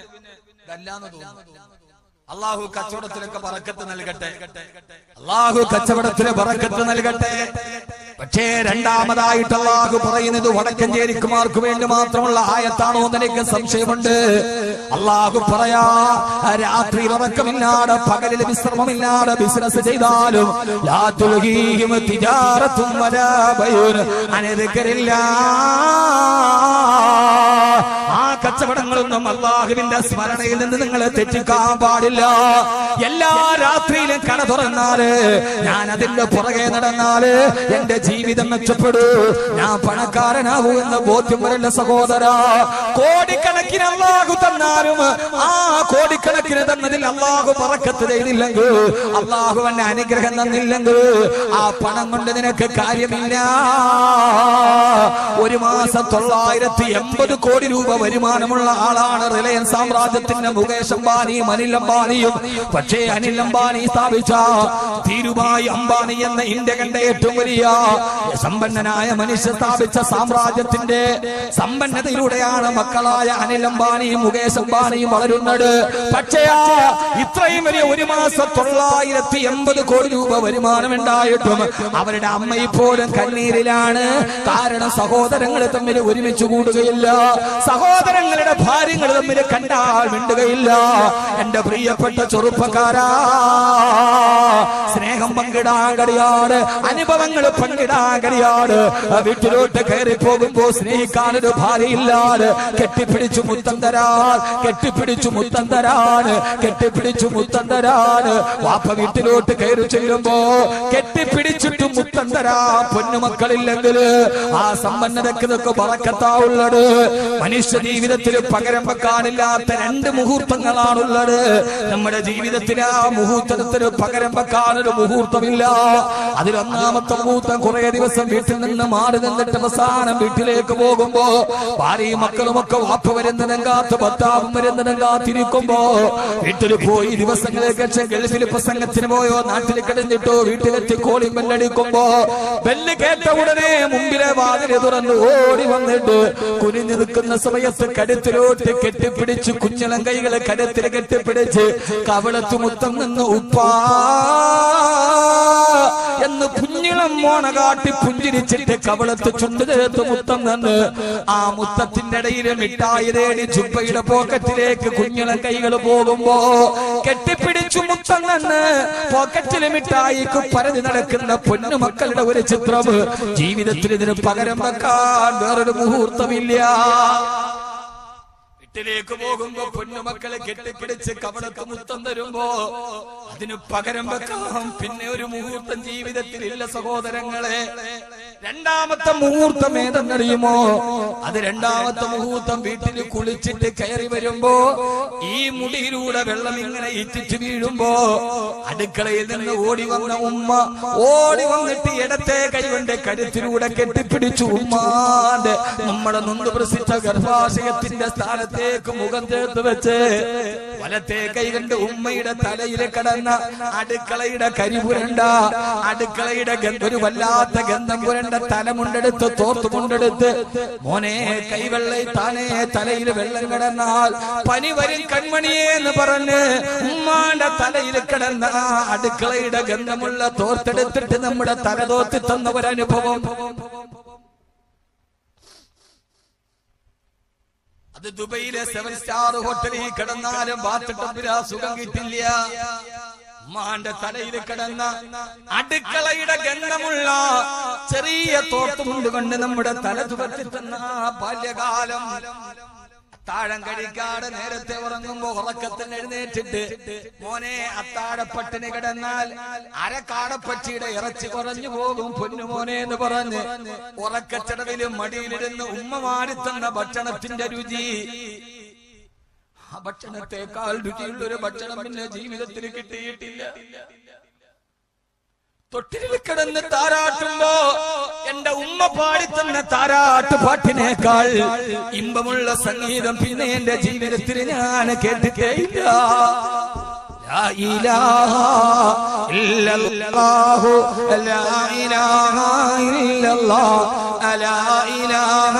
ഇതല്ലാന്ന് തോന്നുന്നു. അള്ളാഹു കച്ചവടത്തിലൊക്കെ ബറക്കത്ത് നൽകട്ടെ. അള്ളാഹു കച്ചവടത്തിന് ബറക്കത്ത് നൽകട്ടെ. പക്ഷേ രണ്ടാമതായിട്ട് അള്ളാഹു പറയുന്നത് വടക്കഞ്ചേരിക്കുമാർക്ക് വേണ്ടി മാത്രമുള്ള ആയത്താണോ എന്ന് എനിക്ക് സംശയമുണ്ട്. അള്ളാഹു പറയാ, രാത്രിയിൽ ഉറക്കമില്ലാതെ പകലിൽ വിശ്രമമില്ലാതെ ബിസിനസ് ചെയ്താലും ലാ തുൽഹീഹിം തിജാറത്തും വലാ ബൈഉൻ അൻ ദിക്രില്ലാഹ്. ആ കച്ചവടങ്ങളൊന്നും അള്ളാഹുവിന്റെ സ്മരണയിൽ നിന്ന് നിങ്ങൾ തെറ്റിക്കാൻ പാടില്ല. എല്ലാ രാത്രിയിലും കട തുറന്നാല്, ഞാൻ അതിന്റെ പുറകെ നടന്നാല് എന്റെ ജീവിതം മെച്ചപ്പെടൂ, ഞാൻ പണക്കാരനാവൂ എന്ന ബോധ്യം വരല്ല സഹോദര. കോടിക്കണക്കിന് അള്ളാഹു തന്നാലും ആ കോടിക്കണക്കിന് തന്നതിൽ അള്ളാഹു ബറക്കത്ത് ചെയ്തില്ലെങ്കിൽ, അള്ളാഹു എന്നെ അനുഗ്രഹം തന്നില്ലെങ്കിൽ ആ പണം കൊണ്ട് നിനക്ക് കാര്യമില്ല. ഒരു മാസം 980 കോടി രൂപ വരുമാനമുള്ള ആളാണ് റിലയൻസ് സാമ്രാജ്യത്തിന്റെ മുകേഷ് അംബാനിയും അനിൽ അംബാനിയും. പക്ഷേ അനിൽ അംബാനി സ്ഥാപിച്ച ധീരുഭായ് അംബാനി എന്ന ഇന്ത്യ കണ്ട ഏറ്റവും വലിയ സമ്പന്നനായ മനുഷ്യ സ്ഥാപിച്ച സാമ്രാജ്യത്തിന്റെ സമ്പന്നതയിലൂടെയാണ് മക്കളായ അനിൽ അംബാനിയും മുകേഷ് അംബാനിയും വളരുന്നത്. പക്ഷേ ഇത്രയും വലിയ ഒരു മാസം 980 കോടി രൂപ വരുമാനം ഉണ്ടായിട്ടും അവരുടെ അമ്മയിപ്പോലും കണ്ണീരിലാണ്. കാരണം സഹോദരങ്ങൾ തമ്മിൽ ഒരുമിച്ച് കൂടുകയില്ല, സഹോദരങ്ങളുടെ ഭാര്യങ്ങൾ തമ്മിൽ കണ്ടാൽ മിണ്ടുകയില്ല. എന്റെ പ്രിയപ്പെട്ട ചെറുപ്പക്കാരാ, സ്നേഹം പങ്കിടാൻ കഴിയാട്, അനുഭവങ്ങൾ പങ്കിടാൻ കഴിയാട്, വീട്ടിലോട്ട് കയറി പോകുമ്പോ സ്നേഹിക്കാനൊരു ഭാര്യയില്ലാതെ കെട്ടിപ്പിടിച്ചു മുത്തം തരാൻ, കെട്ടിപ്പിടിച്ചു മുത്തം തരാൻ, കെട്ടിപ്പിടിച്ചു മുത്തം തരാൻ. വാപ്പ വീട്ടിലോട്ട് കയറി ചെല്ലുമ്പോ കെട്ടിപ്പിടിച്ചിട്ട് മുത്തം തരാ പൊന്നുമക്കളില്ലെങ്കിൽ ആ സമ്പന്നതക്ക് നിനക്ക് ബറക്കത്താവുള്ളത്. മനുഷ്യ ജീവിതത്തിൽ പകരം വെക്കാനില്ലാത്ത 2 മുഹൂർത്തങ്ങളാണുള്ളത് നമ്മുടെ ജീവിതത്തിൽ. ആ മുഹൂർത്തത്തിന് പകരം വെക്കാനൊരു മുഹൂർത്തമില്ല. അതിലൊന്നാമത്തെ മുഹൂർത്തം കുറെ ദിവസം വീട്ടിൽ നിന്ന് മാറി നിന്നിട്ട് അവസാനം വീട്ടിലേക്ക് പോകുമ്പോ ഭാര്യയും മക്കളുമൊക്കെ വാപ്പ വരുന്നതും കാത്ത് ഭർത്താവും വരുന്നതും കാത്തിരിക്കുമ്പോ വീട്ടിൽ പോയി ദിവസങ്ങൾക്ക് ശേഷം ഗൾഫിൽ പ്രസംഗത്തിന് പോയോ നാട്ടിൽ കിടന്നിട്ടോ വീട്ടിലെത്തി കോളിംഗ് ബെല്ലടിക്കുമ്പോ ബെല്ല് കേട്ട ഉടനെ മുമ്പിലെ വാതില് തുറന്ന് ഓടി വന്നിട്ട് കുനിഞ്ഞു നിൽക്കുന്ന സമയത്ത് കരുത്തിലോട്ട് കെട്ടിപ്പിടിച്ച് കുഞ്ഞിളം കൈകളെ കരുത്തിൽ കെട്ടിപ്പിടിച്ച് കവളത്ത് മുത്തം നിന്ന് ഉപ്പാ എന്ന് കുഞ്ഞിളം മോണ കാട്ടി പുഞ്ചിരിച്ചിട്ട് കവളത്ത് ചുണ്ടുചേർത്ത് മുത്തം നിന്ന് ആ മുത്തത്തിന്റെ ഇടയിൽ മിഠായി തേടി ജുബ്ബയുടെ പോക്കറ്റിലേക്ക് കുഞ്ഞിളം കൈകൾ പോകുമ്പോ കെട്ടിപ്പിടിച്ചു മുത്തം നിന്ന് പോക്കറ്റിലെ മിഠായിക്ക് പരതി നടക്കുന്ന പൊന്നുമക്കളുടെ ഒരു ചിത്രം ജീവിതത്തിൽ ഇതിന് പകരം വെക്കാൻ വേറൊരു മുഹൂർത്തമില്ല. വീട്ടിലേക്ക് പോകുമ്പോ പൊന്നുമക്കളെ കെട്ടിപ്പിടിച്ച് കവളത്ത് മുത്തം തരുമ്പോ അതിന് പകരം വെക്കാം പിന്നെ ഒരു മുഹൂർത്തം ജീവിതത്തിൽ ഇല്ല സഹോദരങ്ങളെ. രണ്ടാമത്തെ മുഹൂർത്തം ഏതെന്നറിയുമോ? അത് രണ്ടാമത്തെ മുഹൂർത്തം വീട്ടിൽ കുളിച്ചിട്ട് കയറി വരുമ്പോ ഈ മുടിയിലൂടെ വെള്ളം ഇങ്ങനെ ഇറ്റിച്ച് വീഴുമ്പോ അടുക്കളയിൽ നിന്ന് ഓടി വന്ന ഉമ്മ ഓടി വന്നിട്ട് ഇടത്തെ കൈകൊണ്ട് കരുത്തിലൂടെ കെട്ടിപ്പിടിച്ചു ഉമ്മാന്റെ നമ്മുടെ നൊന്ത് പ്രസിദ്ധ ഗർഭാശയത്തിന്റെ സ്ഥാനത്തേക്ക് മുഖം ചേർത്ത് വെച്ച് വലത്തെ കൈ കണ്ട് ഉമ്മയുടെ തലയിൽ കിടന്ന അടുക്കളയുടെ കരിപുരണ്ട അടുക്കളയുടെ ഒരു വല്ലാത്ത ഗന്ധം പുരണ്ട തലമുണ്ടെടുത്ത് തോർത്തുമുണ്ടെടുത്ത് മോനെ കൈവെള്ള താനേ തലയിൽ വെള്ളം കിടന്നാൽ പനി വരും കൺമണിയെ എന്ന് പറഞ്ഞ് ഉമ്മാന്റെ തലയിൽ കിടന്ന അടുക്കളയുടെ ഗന്ധമുള്ള തോർത്തെടുത്തിട്ട് നമ്മുടെ തല തോർത്തി തന്ന ഒരനുഭവം. അത് ദുബൈയിലെ 7 സ്റ്റാർ ഹോട്ടലിൽ കിടന്നാലും ബാത്ടബിൽ സുഖം കിട്ടില്ല. ഉമ്മാന്റെ തലയിൽ കിടന്ന അടുക്കളയുടെ ഗന്ധമുള്ള ചെറിയ തോർത്തുമുണ്ട് കൊണ്ട് നമ്മുടെ തല തുറത്തി തന്ന ബാല്യകാലം. അത്താഴം കഴിക്കാതെ നേരത്തെ ഉറങ്ങുമ്പോ ഉറക്കത്തിന് എഴുന്നേറ്റിട്ട് മോനെ അത്താഴപ്പട്ടിന് കിടന്നാൽ അരക്കാടപ്പച്ചിയുടെ ഇറച്ചി കുറഞ്ഞു പോകും പൊന്നുമോനെ എന്ന് പറഞ്ഞ് ഉറക്കച്ചടവിലും മടിയിലിരുന്ന് ഉമ്മ മാറിത്തന്ന ഭക്ഷണത്തിന്റെ രുചി, ആ ഭക്ഷണത്തെക്കാൾ രുചിയുള്ളൊരു ഭക്ഷണം പിന്നെ ജീവിതത്തിൽ കിട്ടിയിട്ടില്ല. തൊട്ടിലിൽ കിടന്ന് താരാട്ടുമ്പോ എന്റെ ഉമ്മ പാടിത്തന്ന താരാട്ട് പാട്ടിനേക്കാൾ ഇമ്പമുള്ള സംഗീതം പിന്നെ എന്റെ ജീവിതത്തിൽ ഞാൻ കേട്ടിട്ടേയില്ല. ലാ ഇലാഹ ഇല്ലല്ലാഹു ലാ ഇലാഹ ഇല്ലല്ലാഹ് ലാ ഇലാഹ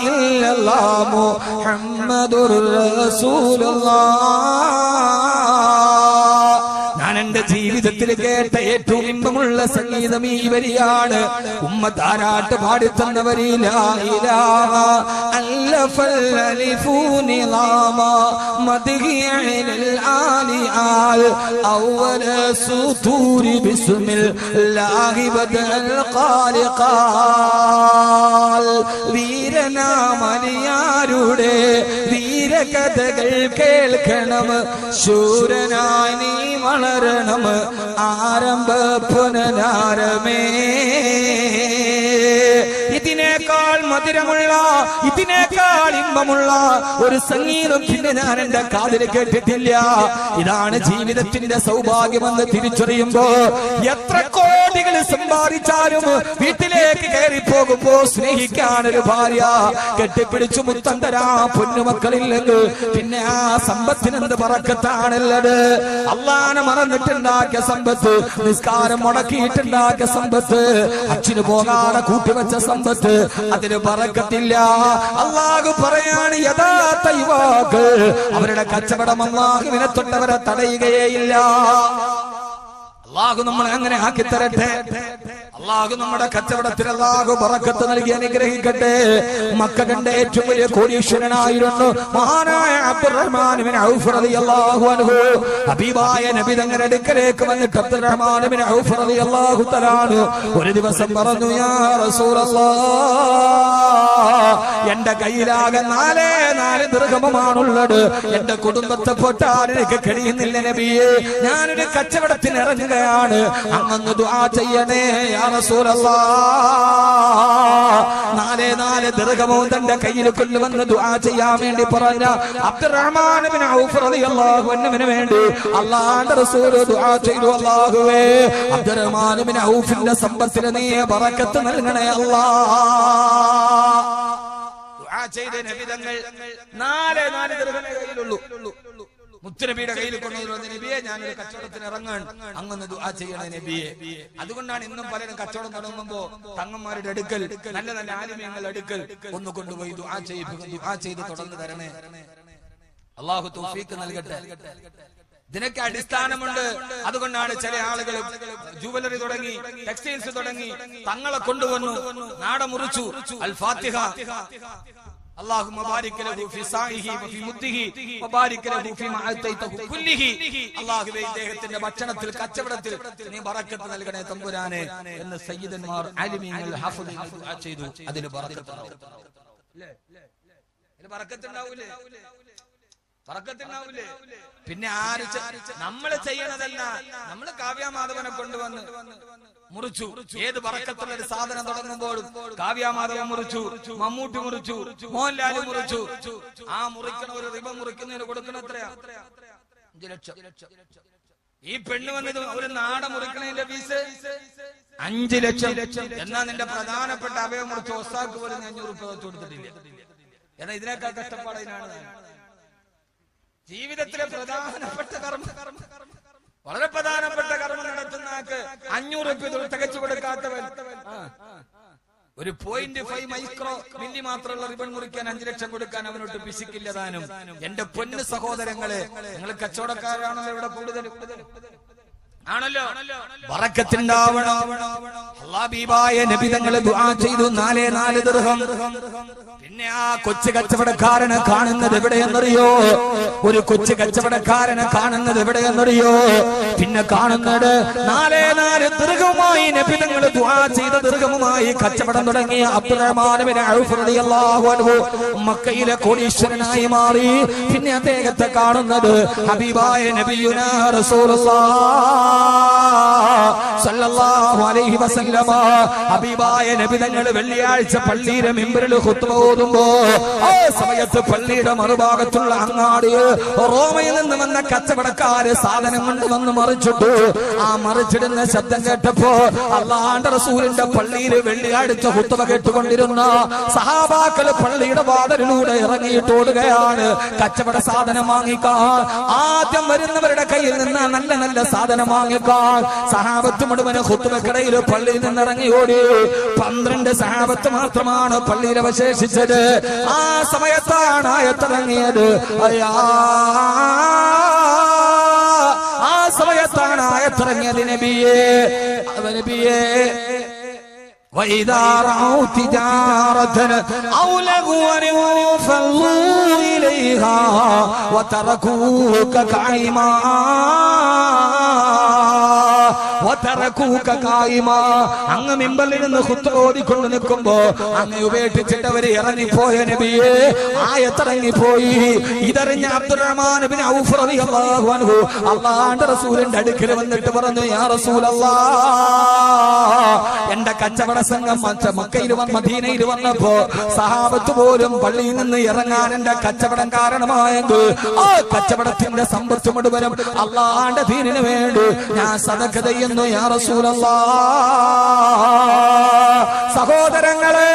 ഇല്ലല്ലാഹ് മുഹമ്മദുർ റസൂലുള്ളാഹ്. ഞാൻ എന്റെ ജീവിതത്തിൽ കേട്ട ഏറ്റവും ഇമ്പമുള്ള സംഗീതം ഈ വരിയാണ്. ഉമ്മ താരാട്ട് പാടിത്തന്ന വരി ലാ ഇലാഹ അല്ലഫൽ അലിഫു നിളാമ മദ്ഹിഅൽ ആലിആൽ അവല സുതൂരി ബിസ്മില്ലാഹി ബദൽ ഖാലിഖാൽ. വീരനാമലിയാരുടെ വീരകഥകൾ കേൾക്കണം, ശൂരനായി നീ വളരണം ആരംഭ പുനരാരമേ. ഇതിനേക്കാൾ മധുരമുള്ള ഇതിനേക്കാൾ ഇമ്പമുള്ള ഒരു സംഗീതം പിന്നെ ഞാൻ എന്റെ കാതിൽ കേട്ടിട്ടില്ല. ഇതാണ് ജീവിതത്തിന്റെ സൗഭാഗ്യമെന്ന് തിരിച്ചറിയുമ്പോ എത്ര കോടികൾ സമ്പാദിച്ചാലും വീട്ടിലേക്ക് കയറി പോകുമ്പോ സ്നേഹിക്കാനൊരു ഭാര്യ, കെട്ടിപ്പിടിച്ചു മുത്തം തരാ പൊന്നുമക്കളില്ലെങ്കിൽ പിന്നെ ആ സമ്പത്തിനെന്ത് പറക്കത്താണുള്ളത്. അള്ളാനെ മറന്നിട്ടുണ്ടാക്കിയ സമ്പത്ത്, നിസ്കാരം മുടക്കിയിട്ടുണ്ടാക്കിയ സമ്പത്ത്, അച്ഛന് പോകാതെ കൂട്ടിവെച്ച സമ്പത്ത്, അതിന് പറക്കത്തില്ല. അള്ളാഹു പറയാണ് യഥാർത്ഥ യുവാക്കൾ അവരുടെ കച്ചവടം അള്ളാഹുവിനെ തൊട്ടവരെ തടയുകയില്ല. അള്ളാഹു നമ്മളെ അങ്ങനെ ആക്കി തരട്ടെ. അള്ളാഹു നമ്മുടെ കച്ചവടത്തിൽ അള്ളാഹു ബറക്കത്ത് നൽകി അനുഗ്രഹിക്കട്ടെ. മക്ക കണ്ട ഏറ്റവും വലിയ കോടീശ്വരനായിരുന്നു മഹാനായ അബ്ദുറഹ്മാൻ ഇബ്നു ഔഫ് റളിയല്ലാഹു അൻഹു. ഹബീബായ നബി തങ്ങളുടെ അടുക്കലേക്ക് വന്നിട്ട് അബ്ദുറഹ്മാൻ ഇബ്നു ഔഫ് റളിയല്ലാഹു തആല ഒരു ദിവസം പറഞ്ഞു, യാ റസൂലല്ലാഹ്, എന്റെ കയ്യിലാകെ 4 ദിർഹമാണുള്ളത്. എന്റെ കുടുംബത്തെ പോറ്റാൻ എനിക്ക് കഴിയുന്നില്ല നബിയെ. ഞാനൊരു കച്ചവടത്തിന് ഇറങ്ങുകയാണ്, അങ്ങ് ദുആ ചെയ്യണേ യാ റസൂലല്ലാഹ്. 4 ദിർഹവും തന്റെ കയ്യിൽ കൊണ്ടുവന്ന് ദുആ ചെയ്യാൻ വേണ്ടി പറഞ്ഞ അബ്ദുറഹ്മാൻ ഇബ്നു ഔഫ് റളിയല്ലാഹു അൻഹുവിന് വേണ്ടി അല്ലാഹുവിന്റെ റസൂൽ ദുആ ചെയ്തു, അല്ലാഹുവേ അബ്ദുറഹ്മാൻ ഇബ്നു ഔഫിന്റെ സമ്പത്തിൽ നീ ബറക്കത്ത് നൽകണേ അല്ലാഹ്. ദുആ ചെയ്ത നബി തങ്ങൾ 4 ദിർഹമേ കയ്യിലുള്ളൂ. മുത്തുനബിയുടെ കയ്യിൽ കൊണ്ടുവന്ന് നബിയെ ഞാനൊരു കച്ചവടത്തിന് ഇറങ്ങാൻ, അങ്ങൊന്ന് ദുആ ചെയ്യണേ നബിയെ. അതുകൊണ്ടാണ് ഇന്നും പലരും കച്ചവടം തുടങ്ങുമ്പോ തങ്ങന്മാരുടെ അടുക്കൽ, നല്ല നല്ല ആലിമീങ്ങളുടെ അടുക്കൽ ഒന്ന് കൊണ്ടുപോയി ദുആ ചെയ്ത് തുടർന്ന് തരണേ. അല്ലാഹു തൗഫീഖ് നൽകട്ടെ. ഇതിനൊക്കെ അടിസ്ഥാനമുണ്ട്. അതുകൊണ്ടാണ് ചില ആളുകൾ ജുവലറി തുടങ്ങി, ടെക്സ്റ്റൈൽസ് തുടങ്ങി, തങ്ങളെ കൊണ്ടുവന്നു, നാട മുറിച്ചു. അൽ ഫാത്തിഹ اللهم بارك له في سعيه وفي مده وبارك له فيما اعطيته كله. അല്ലാഹുവേ ഇദ്ദേഹത്തിന്റെ ഭക്ഷണത്തിൽ കച്ചവടത്തിൽ നീ ബറക്കത്ത് നൽകണേ തമ്പുരാനെ എന്ന് സയ്യിദന്മാർ ആലിമീങ്ങൾ ഹഫീദുകൾ ദുആ ചെയ്തു. അതിൽ ബറക്കത്ത് ഉണ്ടാവും. ഇതിൽ ബറക്കത്ത് ഉണ്ടാവില്ലേ? പറക്കത്തുണ്ടാവില്ലേ? പിന്നെ ആര് നമ്മള് ചെയ്യണതല്ല. നമ്മള് കാവ്യാമാധവനെ കൊണ്ടുവന്ന് മുറിച്ചു. ഏത് പറക്കത്തുള്ള ഒരു സാധനം തുടങ്ങുമ്പോഴും കാവ്യാമാധവൻ മുറിച്ചു, മമ്മൂട്ടി മുറിച്ചു, മോഹൻലാൽ മുറിച്ചു. ആ മുറിക്കണ ഒരു റിബൺ മുറിക്കുന്നതിന് കൊടുക്കണ എത്രയാ? 5 ലക്ഷം. ഈ പെണ്ണ് വന്നത് ഒരു നാട മുറിക്കണതിന്റെ ഫീസ് 5 ലക്ഷം. എന്നാ നിന്റെ പ്രധാനപ്പെട്ട അവയം മുറിച്ച് ഒസാക്ക് പോലും 500 രൂപ വെച്ച് കൊടുത്തിട്ടില്ല. എന്നാ ഇതിനേക്കാൾ കഷ്ടപ്പാടിനാണ്. ജീവിതത്തിലെ പ്രധാനപ്പെട്ട കർമ്മം, വളരെ പ്രധാനപ്പെട്ട കർമ്മം നടത്തുന്ന ആൾക്ക് 500 രൂപ തികച്ചു കൊടുക്കാത്തവൻ ഒരു 0.5 മൈക്രോ മില്ലി മാത്രമുള്ള റിബൺ മുറിക്കാൻ 5 ലക്ഷം കൊടുക്കാൻ അവനോട്ട് പിശിക്കില്ല താനും. എന്റെ പൊന്ന് സഹോദരങ്ങളെ, നിങ്ങൾ കച്ചവടക്കാരാണല്ലോ ഇവിടെ കൂടുതൽ ആണല്ലോ. ബറക്കത്തുണ്ടാവണം. ഹബീബായ നബി തങ്ങൾ ദുആ ചെയ്തു 4 ദിർഹം. പിന്നെ ആ കൊച്ചു കച്ചവടക്കാരനെ കാണുന്നത് എവിടെയെന്നറിയോ? ഒരു കൊച്ചു കച്ചവടക്കാരനെ കാണുന്നത് എവിടെയെന്നറിയോ? പിന്നെ കാണുന്നത് 4 ദിർഹവുമായി നബി തങ്ങൾ ദുആ ചെയ്ത ദിർഹവുമായി കച്ചവടം തുടങ്ങിയ അബ്ദുറഹ്മാൻ ഇബ്നു ഔഫ് റളിയല്ലാഹു അൻഹു മക്കയിലെ കോടീശ്വരനായി മാറി. പിന്നെ അദ്ദേഹത്തെ കാണുന്നത് ഹബീബായ നബിയുനാ റസൂലുള്ളാഹ് സല്ലല്ലാഹു അലൈഹി വസല്ലമ ഹബീബായ നബി തങ്ങൾ വെള്ളിയാഴ്ച പള്ളിയിലെ മിമ്പറിൽ ഖുത്ബ ഓതുമ്പോ ആ സമയത്ത് പള്ളിയുടെ മറുഭാഗത്തുള്ള അങ്ങാടിയിൽ റോമയിൽ നിന്ന് വന്ന കച്ചവടക്കാര് സാധനം കൊണ്ട് വന്ന് മറിച്ചിട്ടു. ആ മറിച്ചിടുന്ന ശബ്ദം കേട്ടപ്പോ അല്ലാഹുവിന്റെ റസൂലിന്റെ പള്ളിയിൽ വെള്ളിയാഴ്ച ഖുത്ബ കേട്ടുകൊണ്ടിരുന്ന സഹാബാക്കള് പള്ളിയുടെ വാതിലിലൂടെ ഇറങ്ങിയിട്ട് ഓടുകയാണ് കച്ചവട സാധനം വാങ്ങിക്കാൻ. ആദ്യം വരുന്നവരുടെ കയ്യിൽ നിന്ന് നല്ല നല്ല സാധനം വാങ്ങിക്കാൻ സഹാബത്ത് മുഴുവന് ഖുത്ബക്കിടയിൽ പള്ളിയിൽ നിന്ന് ഇറങ്ങി ഓടി. 12 സഹാബത്ത് മാത്രമാണ് പള്ളിയിൽ അവശേഷിച്ചത്. ആ സമയത്താണ് ആയത്തിറങ്ങിയത്. ആ സമയത്താണ് ആയത്തിറങ്ങിയത്. നബിയേ وَإِذَا رَأَوْا تِجَارَةً أَوْ لَهْوًا انفَضُّوا إِلَيْهَا وَتَرَكُوكَ قَائِمًا അങ്ങ് മിമ്പറിൽ നിന്ന് ഖുത്ബ ഓതിക്കൊണ്ട് നിൽക്കുമ്പോ അങ്ങ് ഉപേക്ഷിച്ചിട്ട് അവര് ഇറങ്ങിപ്പോയ നബിയെ ആയത്തിറങ്ങിപ്പോയി. ഇതറിഞ്ഞ അബ്ദുറഹ്മാൻ ഇബ്നു ഔഫ് റളിയല്ലാഹു അൻഹു അല്ലാഹുവിന്റെ റസൂലിന്റെ അടുക്കൽ വന്നിട്ട് പറഞ്ഞു, യാ റസൂലല്ലാഹ്, എന്റെ കച്ചവട സംഘം മക്കയിൽ മദീനയിൽ വന്നപ്പോ സഹാബത്ത് പോലും പള്ളിയിൽ നിന്ന് ഇറങ്ങാൻ എന്റെ കച്ചവടം കാരണമായെങ്കിൽ ആ കച്ചവടത്തിന്റെ സമ്പത്ത് മുഴുവനും അല്ലാഹുവിന്റെ ദീനിന് വേണ്ടി ഞാൻ സദഖ ചെയ്യുന്നു യാ റസൂലല്ലാഹ്. സഹോദരങ്ങളെ,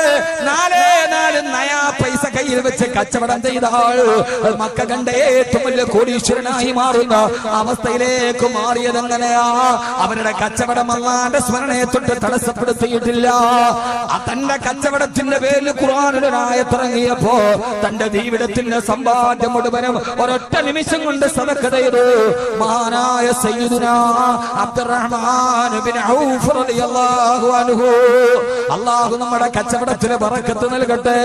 4 നയാ പൈസ കയ്യിൽ വെച്ച് കച്ചവടം ചെയ്ത ആൾ മക്ക കണ്ട ഏറ്റവും വലിയ കോടീശ്വരനായി മാറുന്ന അവസ്ഥയിലേക്ക് മാറിയതെങ്ങനെയാ? അവരുടെ കച്ചവടം അല്ലാഹുവിന്റെ സ്മരണയെ തൊട്ട് തടസ്സപ്പെടുത്തിയിട്ടില്ല. തന്റെ കച്ചവടത്തിന്റെ പേരിൽ ഖുർആനിൽ ആയത്തിറങ്ങിയപ്പോ തന്റെ ജീവിതത്തിന്റെ സമ്പാദ്യം മുഴുവനും ഒരൊറ്റ നിമിഷം കൊണ്ട് സദഖ ചെയ്തു. മഹാനായ സയ്യിദുനാ അബ്ദുറഹ്മാൻ ഇബ്നു ഔഫ് റളിയല്ലാഹു അൻഹു. അല്ലാഹു നമ്മുടെ കച്ചവടത്തിന് ബറക്കത്ത് നൽകട്ടെ.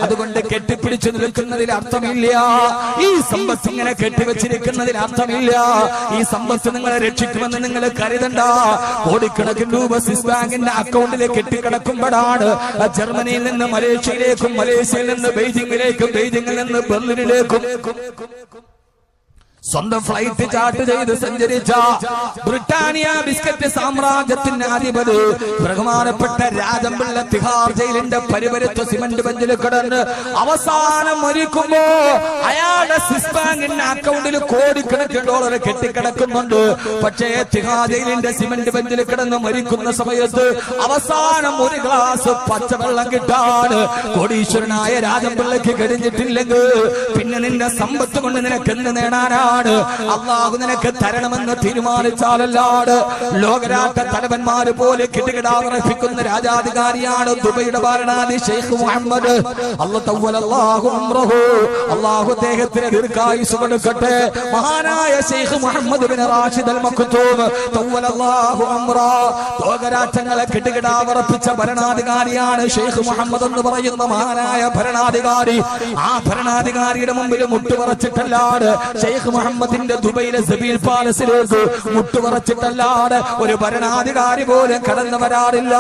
അതുകൊണ്ട് കെട്ടിപ്പിടിച്ചു നിൽക്കുന്നതിൽ അർത്ഥമില്ല. ഈ സമ്പത്ത് ഇങ്ങനെ കെട്ടിവെച്ചിരിക്കുന്നതിൽ അർത്ഥമില്ല. ഈ സമ്പത്ത് നിങ്ങളെ രക്ഷിക്കുമെന്ന് നിങ്ങൾ കരുതണ്ട. കോടിക്കണക്കിന് രൂപ സ്വിസ് ബാങ്കിന്റെ അക്കൗണ്ടിലേക്ക് കെട്ടിക്കിടക്കുമ്പോഴാണ് ജർമ്മനിയിൽ നിന്ന് മലേഷ്യയിലേക്കും, മലേഷ്യയിൽ നിന്ന് ബെയ്ജിംഗിലേക്കും, ബെയ്ജിംഗിൽ നിന്ന് ബെർലിനിലേക്കും സ്വന്തം ഫ്ലൈറ്റ് ചാർട്ട് ചെയ്ത് സഞ്ചരിച്ച ബ്രിട്ടാനിയ ബിസ്ക്കറ്റ് സാമ്രാജ്യത്തിന്റെ അധിപതി ബഹുമാനപ്പെട്ട രാജംപിള്ള തിഹാർ ജയിലിന്റെ പരിപരുത്ത സിമന്റ് ബെഞ്ചിൽ കിടന്ന് അവസാനം മരിക്കുമ്പോ അയാളുടെ സ്വിസ് ബാങ്കിന്റെ അക്കൗണ്ടിൽ കോടിക്കണക്കിന് ഡോളർ കെട്ടിക്കിടക്കുന്നുണ്ട്. പക്ഷേ തിഹാർ ജയിലിന്റെ സിമന്റ് ബെഞ്ചിൽ കിടന്ന് മരിക്കുന്ന സമയത്ത് അവസാനം ഒരു ഗ്ലാസ് പച്ചവെള്ളം കിട്ടാൻ കോടീശ്വരനായ രാജംപിള്ളക്ക് കഴിഞ്ഞിട്ടില്ലെങ്കിൽ പിന്നെ നിന്റെ സമ്പത്ത് കൊണ്ട് നിനക്ക് എന്ത് നേടാനാണ്? അള്ളാഹു നിനക്ക് തരണമെന്ന് തീരുമാനിച്ചാലല്ലാട് ലോകരാഷ്ട്ര തലവന്മാര് പോലെ കിടുകിടാവർപ്പിക്കുന്ന രാജാധികാരിയാണ് ദുബൈയുടെ ഭരണാധി ഷെയ്ഖ് മുഹമ്മദ്. അള്ളാഹു അദ്ദേഹത്തിന് ദീർഘായുസ് കൊടുക്കട്ടെ. മഹാനായ Sheikh Mohammed bin Rashid Al Maktoum തവ്വലല്ലാഹു അംറാ. ലോകരാഷ്ട്രങ്ങളെ കിടുകിടാവർപ്പിച്ച ഭരണാധികാരിയാണ് ഷെയ്ഖ് മുഹമ്മദ് എന്ന് പറയുന്ന മഹാനായ ഭരണാധികാരി. ആ ഭരണാധികാരിയുടെ മുമ്പിൽ മുട്ടുപറച്ചിട്ടല്ലാട് ഷെയ്ഖ് മുഹമ്മദിന്റെ ദുബൈയിലെ സബീൽ പാലസിലേക്ക് മുട്ടുപറച്ചിട്ടല്ലാതെ ഒരു ഭരണാധികാരി പോലും കടന്നു വരാറില്ല.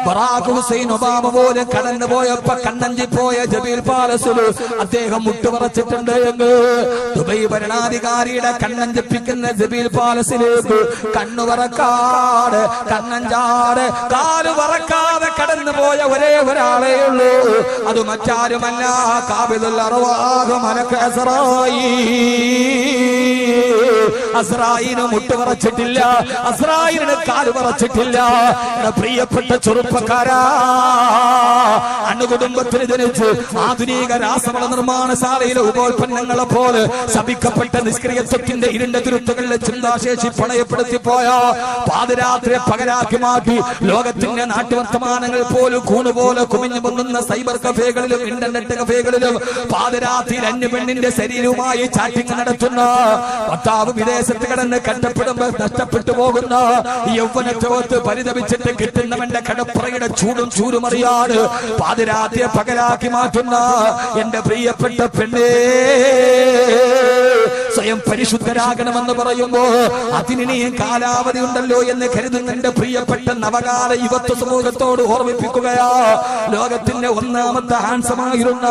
ബറാഖ് ഹുസൈൻ ഒബാമ പോലും കടന്നു പോയപ്പോ കണ്ണഞ്ചി പോയ സബീൽ പാലസിൽ അദ്ദേഹം മുട്ടുപറച്ചിട്ടുണ്ട് എന്ന് ദുബൈ ഭരണാധികാരിയുടെ കണ്ണഞ്ചിപ്പിക്കുന്ന സബീൽ പാലസിലേക്ക് കണ്ണുവറക്കാട് കണ്ണഞ്ചാട് കാല് വറക്കാതെ കടന്നു പോയ ഒരേ ഒരാളേ ഉള്ളൂ. അത് മറ്റാരുമല്ല, ഖാബിദുൽ അർവാഹ് മലക്ക് അസ്രായീന് മുട്ടുപറച്ചിട്ടില്ല, അസ്രായീന് കാല് പറച്ചിട്ടില്ല. പ്രിയപ്പെട്ട ചെറുപ്പക്കാരാ, അണുകുടുംബത്തിന് ജനിച്ച് ആധുനിക രാസവള നിർമ്മാണശാലയിലെ ഉപോൽപ്പന്നങ്ങളെ പോലെ ശപിക്കപ്പെട്ട നിഷ്ക്രിയത്വത്തിന്റെ ഇരുണ്ട തുരുത്തുകളിലെ ചിന്താശേഷി പണയപ്പെടുത്തി പോയ പാതിരാത്രിയെ പകരാക്കി മാറ്റി ലോകത്തിന്റെ നാട്ടുവർത്തമാനങ്ങൾ പോലും കൂണുപോലെ കുമിഞ്ഞു പൊങ്ങുന്ന സൈബർ കഫേകളിലും ഇന്റർനെറ്റ് കഫേകളിലും പാതിരാത്രിയിൽ അന്യപെണ്ണിന്റെ ശരീരവുമായി ചാറ്റിംഗ് നടത്തുന്ന ഭർത്താവ് വിദേശത്ത് കിടന്ന് കഷ്ടപ്പെടുമ്പോൾ നഷ്ടപ്പെട്ടു പോകുന്ന യൗവനത്തോത്ത് പരിതപിച്ചിട്ട് കിട്ടുന്നവന്റെ കടപ്പുറയുടെ ചൂടും ചൂരുമറിയാതെ പാതിരാത്രിയെ പകലാക്കി മാറ്റുന്ന എന്റെ പ്രിയപ്പെട്ട പെണ്ണേ, സ്വയം പരിശുദ്ധരാകണമെന്ന് പറയുമ്പോ അതിനിയും കാലാവധി ഉണ്ടല്ലോ എന്ന് കരുതുന്ന എന്റെ പ്രിയപ്പെട്ട നവകാല യുവത്വ സമൂഹത്തോട് ഓർമ്മിപ്പിക്കുകയാ. ലോകത്തിന്റെ ഒന്നാമത്തെ ഹാൻസമായിരുന്ന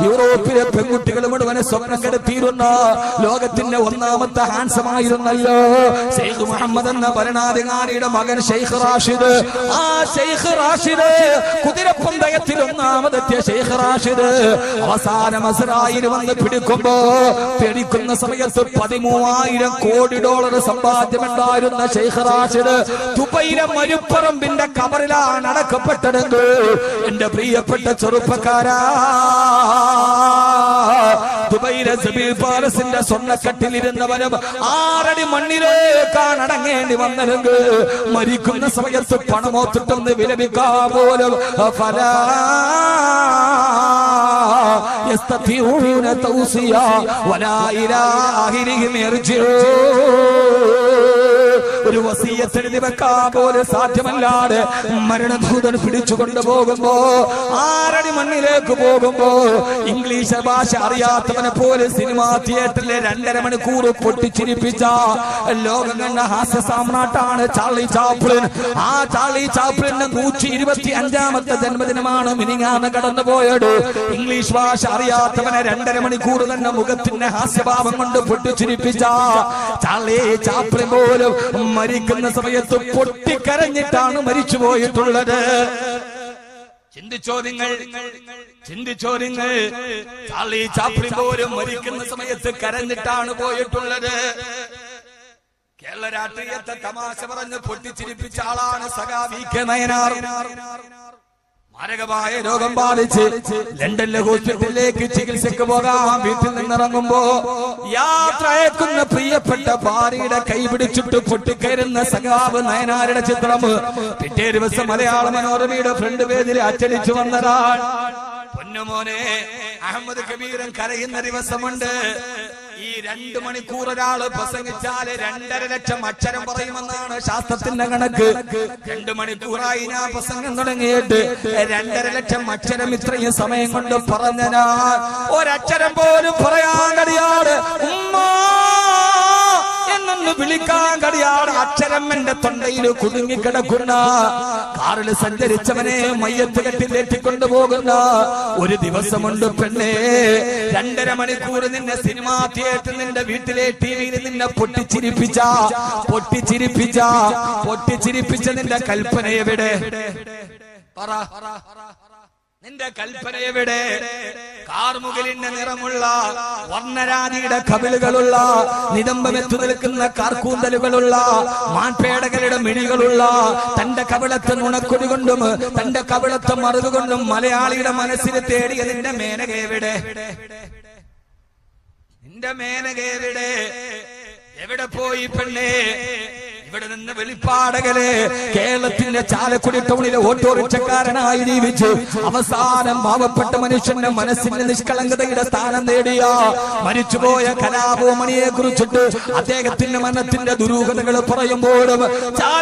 യൂറോപ്പിലെ പെൺകുട്ടികൾ മുഴുവനെ സ്വപ്നം കെടുത്തിയിരുന്ന ലോകത്തിന്റെ ഒന്നാമത്തെ ഹാൻസമായിരുന്നല്ലോ ഷെയ്ഖ് മുഹമ്മദ് എന്ന ഭരണാധികാരിയുടെ മകൻ ഷെയ്ഖ് റാഷിദ്. ആ ഷെയ്ഖ് റാഷിദ് കുതിരപ്പന്തയത്തിൽ ഒന്നാമതെത്തിയ ഷെയ്ഖ് റാഷിദ് അവസാനം അസ്രായീൽ വന്ന് പിടിക്കുന്ന സമയത്ത് 13,000 കോടി ഡോളർ സമ്പാദ്യമുണ്ടായിരുന്ന ഷെയ്ഖ് റാഷിദ് ദുബൈയിലെ മരുപ്പറമ്പിന്റെ കബറിലാണ് അടക്കപ്പെട്ടതെങ്കിൽ എന്റെ പ്രിയപ്പെട്ട ചെറുപ്പക്കാരാ, ദുബൈയിലെ സബീൽ പാലസിന്റെ സ്വർണ്ണക്കട്ടിലിരുന്നവനും 6 അടി മണ്ണിലേക്കാണ് അടങ്ങേണ്ടി വന്നതെങ്കിൽ മരിക്കുന്ന സമയത്ത് പണമോത്തിട്ടൊന്ന് വിലപിക്കാൻ പോലും يستطيعون توصيا ولا إلى آخرهم يرجعون. ഒരു വസിയത്ത് എഴുതി വെക്കാൻ പോലും സാധ്യമല്ലാതെ മരണദൂതൻ പിടിച്ചുകൊണ്ട് പോകുമ്പോ 6 അടി മണ്ണിലേക്ക് പോകുമ്പോ ഇംഗ്ലീഷ് ഭാഷ അറിയാത്തവനെ പോലെ സിനിമാ തിയേറ്ററിലെ 2.5 മണിക്കൂർ പൊട്ടിച്ചിരിപ്പിച്ച ലോകം കണ്ട ഹാസ്യ സാമ്രാട്ടാണ് ചാർലി ചാപ്ലിൻ. ആ ചാർലി ചാപ്ലിന്റെ 125ാമത്തെ ജന്മദിനമാണ് മിനിങ്ങാന്ന് കടന്നുപോയത്. ഇംഗ്ലീഷ് ഭാഷ അറിയാത്തവനെ 2.5 മണിക്കൂർ തന്നെ മുഖത്തിന്റെ ഹാസ്യഭാവം കൊണ്ട് പൊട്ടിച്ചിരിപ്പിച്ച ചാർലി ചാപ്ലിൻ പോലും മരിക്കുന്ന സമയത്ത് പൊട്ടിക്കരഞ്ഞിട്ടാണ് മരിച്ചു പോയിട്ടുള്ളത്. ചിന്തിച്ചോ നിങ്ങൾ ചാർലി ചാപ്ലിൻ പോലും മരിക്കുന്ന സമയത്ത് കരഞ്ഞിട്ടാണ് പോയിട്ടുള്ളത്. കേരള രാഷ്ട്രീയത്തെ തമാശ പറഞ്ഞ് പൊട്ടിച്ചിരിപ്പിച്ച ആളാണ് സഖാവി കെ നയനാർ. മാരകമായ രോഗം ബാധിച്ച് ലണ്ടനിലെ ഹോസ്പിറ്റലിലേക്ക് ചികിത്സയ്ക്ക് പോകാൻ വീട്ടിൽ നിന്നിറങ്ങുമ്പോ യാത്ര അയക്കുന്ന പ്രിയപ്പെട്ട ഭാര്യയുടെ കൈപിടിച്ചിട്ട് പൊട്ടിക്കയറുന്ന സഖാവ് നയനാരുടെ ചിത്രം പിറ്റേ ദിവസം മലയാള മനോരമയുടെ ഫ്രണ്ട് പേജിൽ അച്ചടിച്ചു വന്നതാണ്. പൊന്നുമോനെ, അഹമ്മദ് കബീരൻ കരയുന്ന ദിവസമുണ്ട്. ഈ 2 മണിക്കൂർ ഒരാള് പ്രസംഗിച്ചാല് 2.5 ലക്ഷം അക്ഷരം പറയുമെന്നാണ് ശാസ്ത്രത്തിന്റെ കണക്ക്. 2 മണിക്കൂറായി ഞാൻ പ്രസംഗം തുടങ്ങിയിട്ട് 2.5 ലക്ഷം അക്ഷരം ഇത്രയും സമയം കൊണ്ട് പറഞ്ഞനാ ഒരക്ഷരം പോലും പറയാൻ കഴിയാതെ എന്നൊന്ന് വിളിക്കാൻ കഴിയാതെ അക്ഷരം എന്റെ തൊണ്ടയിൽ കുടുങ്ങിക്കിടക്കുന്ന കാറിൽ സഞ്ചരിച്ചവനെ മയ്യത്ത് കെട്ടിലേറ്റിക്കൊണ്ടു പോകുന്ന ഒരു ദിവസമുണ്ട് പെണ്ണേ. 2.5 മണിക്കൂർ നിന്നെ സിനിമാ തിയേറ്ററിൽ നിന്റെ വീട്ടിലെ ടിവിയിൽ നിന്നെ പൊട്ടിച്ചിരിപ്പിച്ച നിന്റെ കൽപ്പന എവിടെ? പറ, നിന്റെ കൽപ്പന എവിടെ? കാർമുകിലിന്റെ നിറമുള്ള വർണ്ണരാജിയുടെ കവിളുകളുള്ള നിതംബമെത്തു നിൽക്കുന്ന കാർക്കൂന്തലുകളുള്ള മാൻപേടകളുടെ മിഴികളുള്ള തന്റെ കവിളത്തെ നുണക്കൊടി കൊണ്ടും തന്റെ കവിളത്തെ മറുകുകൊണ്ടും മലയാളിയുടെ മനസ്സിനെ തേടിയ നിന്റെ മേനകയെവിടെ? നിന്റെ മേനകയെവിടെ? എവിടെ പോയി പെണ്ണേ? ഇവിടെ നിന്ന് വെളിപ്പാടകലെ കേരളത്തിന്റെ ചാലക്കുടി ടൗണിലെ ഓട്ടോറിക്ഷക്കാരനായി ജീവിച്ച് അവസാനം പാവപ്പെട്ട മനുഷ്യന്റെ മനസ്സിന്റെ നിഷ്കളങ്കതയുടെ സ്ഥാനം നേടിയ മരിച്ചുപോയ കലാഭവമണിയെ കുറിച്ചിട്ട് അദ്ദേഹത്തിന്റെ മനത്തിന്റെ ദുരൂഹതകൾ പറയുമ്പോഴും